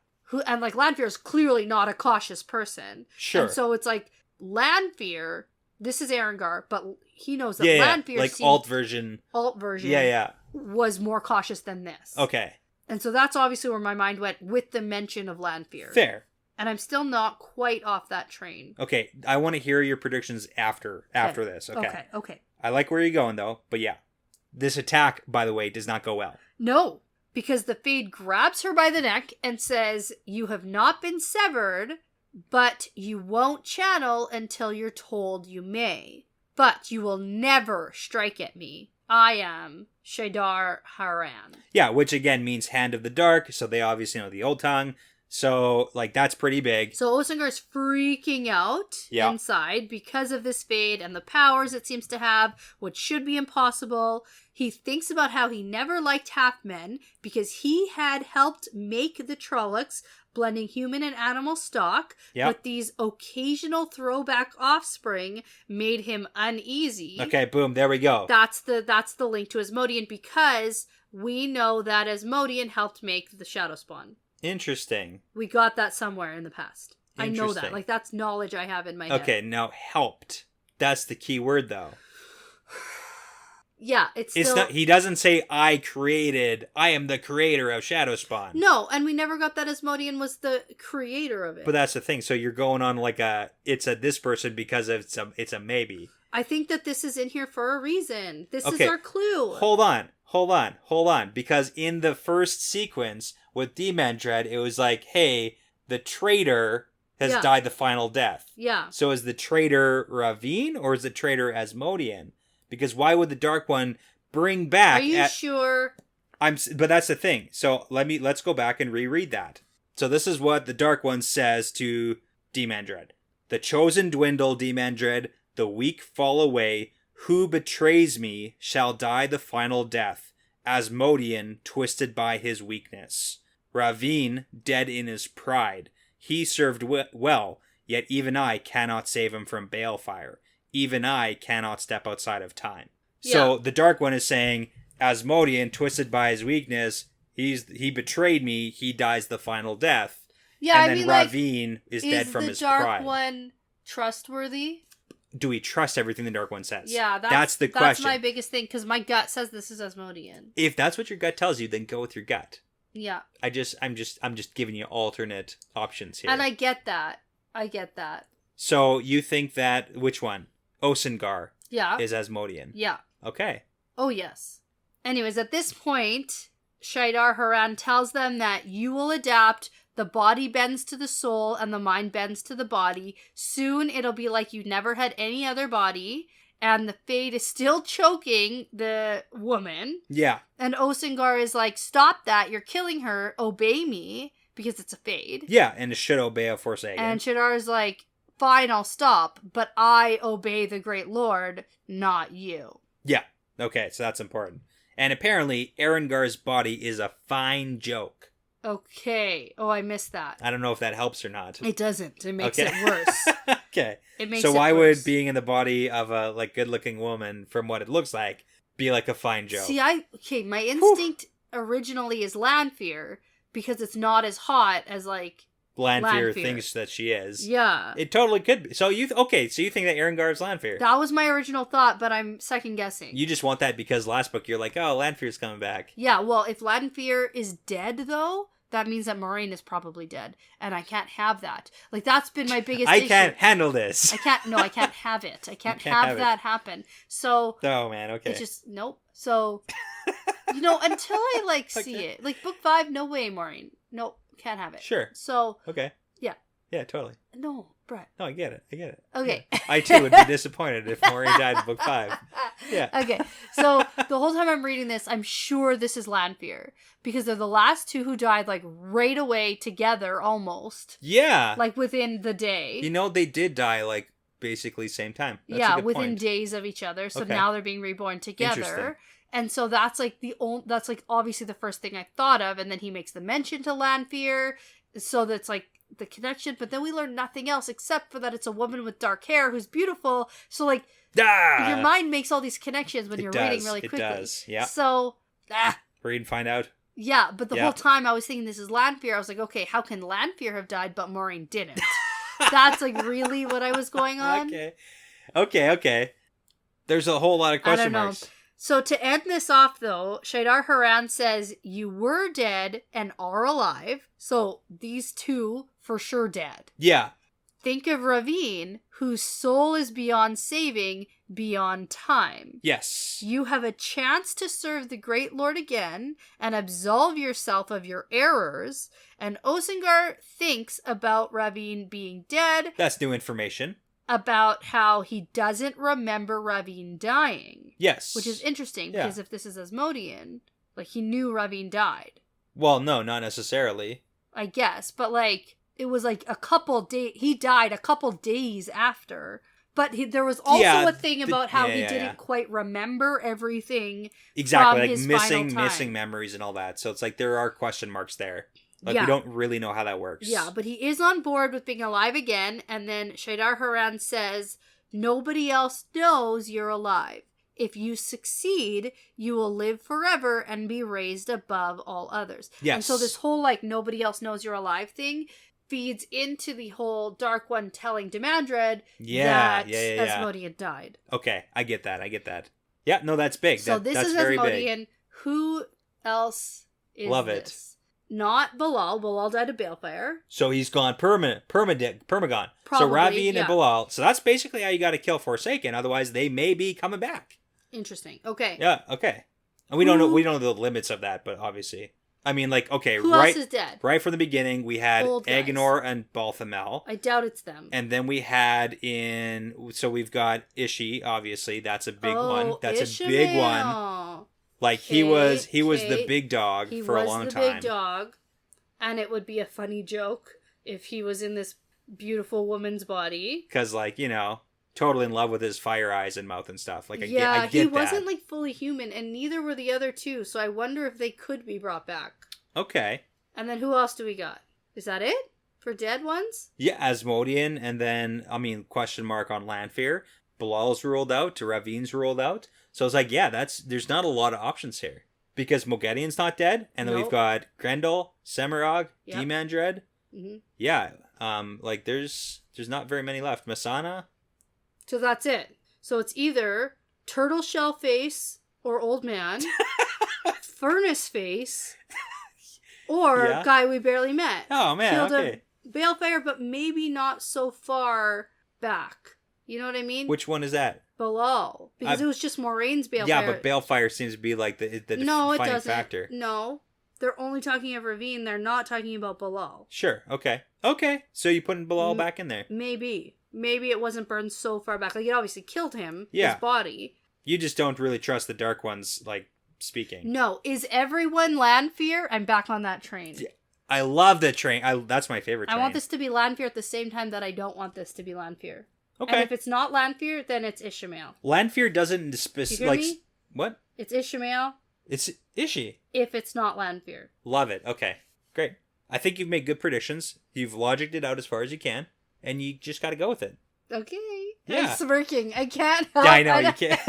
And like Lanfear is clearly not a cautious person. Sure. And so it's like Lanfear, this is Erengar, but he knows that Lanfear like alt version. Yeah. Was more cautious than this. Okay. And so that's obviously where my mind went with the mention of Lanfear. Fair. And I'm still not quite off that train. Okay, I want to hear your predictions after this. Okay. I like where you're going, though, but yeah. This attack, by the way, does not go well. No, because the Fade grabs her by the neck and says, you have not been severed, but you won't channel until you're told you may. But you will never strike at me. I am Shaidar Haran. Yeah, which again means Hand of the Dark, so they obviously know the old tongue. So, like, that's pretty big. So Osingar's freaking out inside because of this Fade and the powers it seems to have, which should be impossible. He thinks about how he never liked half-men because he had helped make the Trollocs, blending human and animal stock, but these occasional throwback offspring made him uneasy. Okay, boom, there we go. That's the link to Asmodean, because we know that Asmodean helped make the Shadow Spawn. Interesting. We got that somewhere in the past. I know that. Like, that's knowledge I have in my head. Okay, now helped. That's the key word, though. Yeah, it's still... not. He doesn't say, I am the creator of Shadow Spawn. No, and we never got that Asmodean was the creator of it. But that's the thing. So you're going on like this person because it's a maybe. I think that this is in here for a reason. This is our clue. Hold on. Because in the first sequence with Demandred, it was like, hey, the traitor has died the final death. Yeah. So is the traitor Ravine or is the traitor Asmodean? Because why would the Dark One bring back... Are you sure? But that's the thing. So let's go back and reread that. So this is what the Dark One says to Demandred. The chosen dwindle, Demandred. The weak fall away. Who betrays me shall die the final death. Asmodean, twisted by his weakness. Ravine, dead in his pride. He served well, yet even I cannot save him from balefire. Even I cannot step outside of time. Yeah. So the Dark One is saying, Asmodean, twisted by his weakness, he betrayed me, he dies the final death. Yeah, and then Ravine is dead from his pride. Is the Dark One trustworthy? Do we trust everything the Dark One says? Yeah, that's the question. That's my biggest thing, because my gut says this is Asmodean. If that's what your gut tells you, then go with your gut. Yeah. I'm just giving you alternate options here. And I get that. So you think that, which one? Osingar is Asmodean. Yeah. Okay. Oh, yes. Anyways, at this point, Shaidar Haran tells them that you will adapt. The body bends to the soul and the mind bends to the body. Soon it'll be like you never had any other body. And the Fade is still choking the woman. Yeah. And Osingar is like, stop that. You're killing her. Obey me. Because it's a Fade. Yeah, and it should obey a Forsaken. And Shaidar is like, fine, I'll stop. But I obey the Great Lord, not you. Yeah. Okay, so that's important. And apparently, Erengar's body is a fine joke. Okay. Oh, I missed that. I don't know if that helps or not. It doesn't. It makes it worse. Okay. It makes so it why worse. would being in the body of a good-looking woman, from what it looks like, be like a fine joke? See, my instinct originally is Lanfear, because it's not as hot as Lanfear thinks that she is. Yeah. It totally could be. So you think that Erengar is Lanfear? That was my original thought, but I'm second guessing. You just want that because last book you're like, oh, Lanfear's coming back. Yeah, well, if Lanfear is dead, though, that means that Moiraine is probably dead. And I can't have that. That's been my biggest issue. I can't handle this. I can't have it. I can't have that happen. So... Oh, man, okay. It's just, nope. So, until I, see it. Book 5, no way, Moiraine. Nope, can't have it. Sure. So... Okay. Yeah. Yeah, totally. No, Brett. No, I get it. Okay. Yeah. I, too, would be disappointed if Moiraine died in book 5. Yeah. Okay. So, the whole time I'm reading this, I'm sure this is Lanfear. Because they're the last two who died, right away together, almost. Yeah. Within the day. They did die, basically same time. That's yeah, a good within point. days of each other. So Okay. now they're being reborn Interesting. together. And so that's like that's like obviously the first thing I thought of. And then he makes the mention to Lanfear. So that's like the connection. But then we learn nothing else except for that it's a woman with dark hair who's beautiful. So like your mind makes all these connections when you're reading really quickly. It does, yeah. So, read and find out. Yeah, but the whole time I was thinking this is Lanfear. I was like, okay, how can Lanfear have died but Maureen didn't? That's like really what I was going on. Okay. There's a whole lot of question marks. So to end this off, though, Shaidar Haran says, you were dead and are alive. So these two for sure dead. Yeah. Think of Ravine, whose soul is beyond saving, beyond time. Yes. You have a chance to serve the Great Lord again and absolve yourself of your errors. And Osengar thinks about Ravine being dead. That's new information. About how he doesn't remember Ravine dying. Yes. Which is interesting, because if this is Asmodean, like, he knew Ravine died. Well, no, not necessarily. I guess, but, like, it was, like, a couple days... He died a couple days after. But there was also a thing about how he didn't quite remember everything. Exactly, from like his missing memories and all that. So it's like there are question marks there. Like, we don't really know how that works. Yeah, but he is on board with being alive again, and then Shaidar Haran says, nobody else knows you're alive. If you succeed, you will live forever and be raised above all others. Yes. And so this whole, like, nobody else knows you're alive thing feeds into the whole Dark One telling Demandred that Asmodean died. Okay, I get that. Yeah, no, that's big. So this that's is very Asmodean. big. Who else is Love this? it. Not Bilal. Bilal died of balefire. So he's gone permagone. So Probably, Ravine and Bilal. So that's basically how you got to kill Forsaken. Otherwise, they may be coming back. Interesting. Okay. Yeah. Okay. And we don't know the limits of that, but obviously, I mean, like, okay, who else is dead? Right from the beginning, we had Agenor and Balthamel. I doubt it's them. And then we had so we've got Ishi. Obviously, that's a big one. That's Ishmael. a big one. Like, he was the big dog for a long time. He was the big dog, and it would be a funny joke if he was in this beautiful woman's body. Because, like, totally in love with his fire eyes and mouth and stuff. Like, I get that. He wasn't, like, fully human, and neither were the other two, so I wonder if they could be brought back. Okay. And then who else do we got? Is that it? For dead ones? Yeah, Asmodean, and then, question mark on Lanfear. Bilal's ruled out, Ravine's ruled out. So it's like, there's not a lot of options here. Because Moghedian's not dead, and then we've got Grendel, Semirog, Demandred. Mm-hmm. Yeah, there's not very many left. Masana. So that's it. So it's either Turtle Shell Face or Old Man, Furnace Face, or Guy we barely met. Oh, man, Killed okay. a balefire, but maybe not so far back. You know what I mean? Which one is that? Bilal. Because it was just Moraine's balefire. Yeah, but balefire seems to be like the defining factor. No, they're only talking of Ravine. They're not talking about Bilal. Sure, okay. So you putting Bilal back in there. Maybe it wasn't burned so far back. Like, it obviously killed him, his body. You just don't really trust the Dark Ones, like, speaking. No. Is everyone Lanfear? I'm back on that train. Yeah. I love that train. That's my favorite train. I want this to be Lanfear at the same time that I don't want this to be Lanfear. Okay. And if it's not Lanfear, then it's Ishmael. Lanfear doesn't hear me? What? It's Ishmael. It's Ishi. If it's not Lanfear. Love it. Okay. Great. I think you've made good predictions. You've logicked it out as far as you can, and you just got to go with it. Okay. Yeah. I'm smirking. I can't help. Yeah, I know, you can't.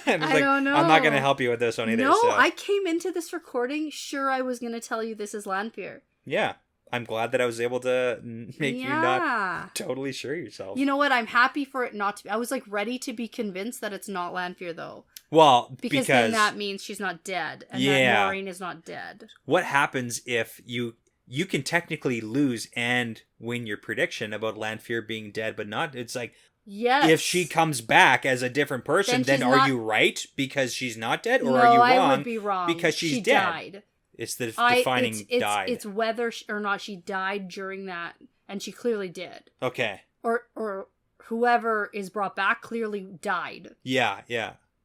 I don't know. I'm not going to help you with this one either. No, so. I came into this recording sure I was going to tell you this is Lanfear. Yeah. I'm glad that I was able to make you not totally sure yourself. You know what? I'm happy for it not to be. I was like ready to be convinced that it's not Lanfear though. Well, because then that means she's not dead. And that Maureen is not dead. What happens if you can technically lose and win your prediction about Lanfear being dead, but not? It's like, yes. If she comes back as a different person, then are you right because she's not dead? Or are you wrong? I would be wrong. Because she's dead. Died. It's the defining died. It's whether or not she died during that, and she clearly did. Okay. Or whoever is brought back clearly died. Yeah.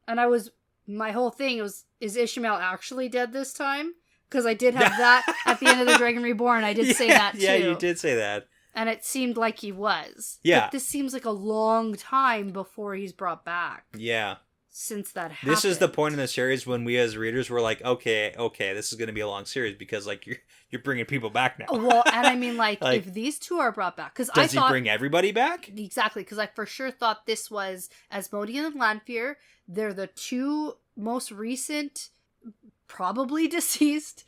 And my whole thing was, is Ishmael actually dead this time? Because I did have that at the end of the Dragon Reborn. I did say that too. Yeah, you did say that. And it seemed like he was. Yeah. But this seems like a long time before he's brought back. Yeah. Since that happened. This is the point in the series when we as readers were like, okay, this is going to be a long series because like you're bringing people back now. Well, and I mean like if these two are brought back, because does he bring everybody back? Exactly, because I for sure thought this was Asmodean and Lanfear. They're the two most recent, probably deceased,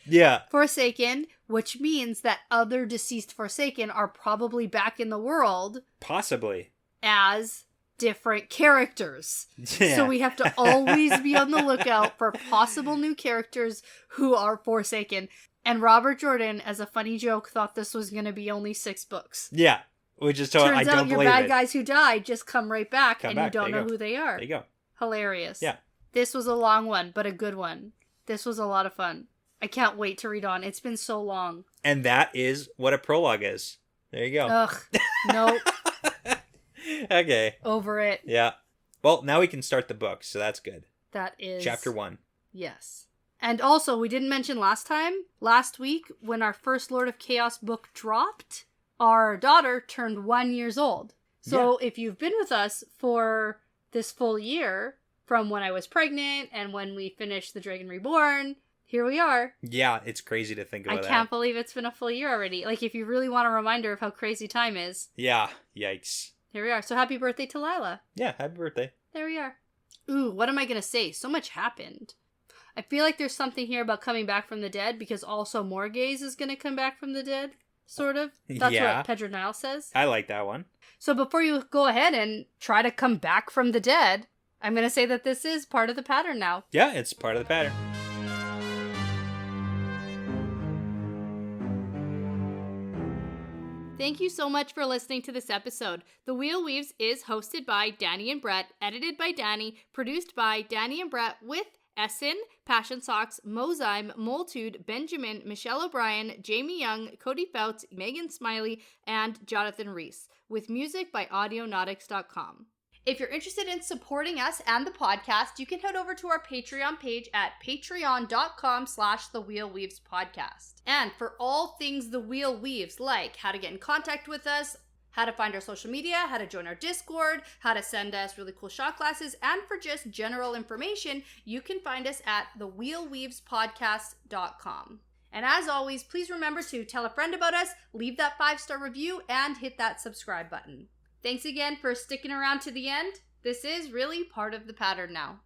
Forsaken, which means that other deceased Forsaken are probably back in the world, possibly as different characters. Yeah. So we have to always be on the lookout for possible new characters who are Forsaken. And Robert Jordan, as a funny joke, thought this was going to be only 6 books. Yeah, which is totally. Turns I don't out your believe bad it. guys who died just come right back, and you don't know who they are. There you go. Hilarious. Yeah. This was a long one, but a good one. This was a lot of fun. I can't wait to read on. It's been so long. And that is what a prologue is. There you go. Ugh. Nope. Okay. Over it. Yeah. Well, now we can start the book, so that's good. That is... Chapter 1. Yes. And also, we didn't mention last week, when our first Lord of Chaos book dropped, our daughter turned 1 year old. So if you've been with us for this full year, from when I was pregnant and when we finished The Dragon Reborn, here we are. Yeah, it's crazy to think about that. I can't believe it's been a full year already. Like, if you really want a reminder of how crazy time is. Yeah, yikes. Here we are. So happy birthday to Lila. Yeah, happy birthday. There we are. Ooh, what am I going to say? So much happened. I feel like there's something here about coming back from the dead, because also Morgaze is going to come back from the dead, sort of. That's what Pedro Nile says. I like that one. So before you go ahead and try to come back from the dead, I'm going to say that this is part of the pattern now. Yeah, it's part of the pattern. Thank you so much for listening to this episode. The Wheel Weaves is hosted by Dani and Brett, edited by Dani, produced by Dani and Brett with Essen, Passion Socks, Mozyme, Moltude, Benjamin, Michelle O'Brien, Jamie Young, Cody Fouts, Megan Smiley, and Jonathan Reese, with music by Audionautics.com. If you're interested in supporting us and the podcast, you can head over to our Patreon page at patreon.com/thewheelweavespodcast. And for all things The Wheel Weaves, like how to get in contact with us, how to find our social media, how to join our Discord, how to send us really cool shot glasses, and for just general information, you can find us at thewheelweavespodcast.com. And as always, please remember to tell a friend about us, leave that 5-star review, and hit that subscribe button. Thanks again for sticking around to the end. This is really part of the pattern now.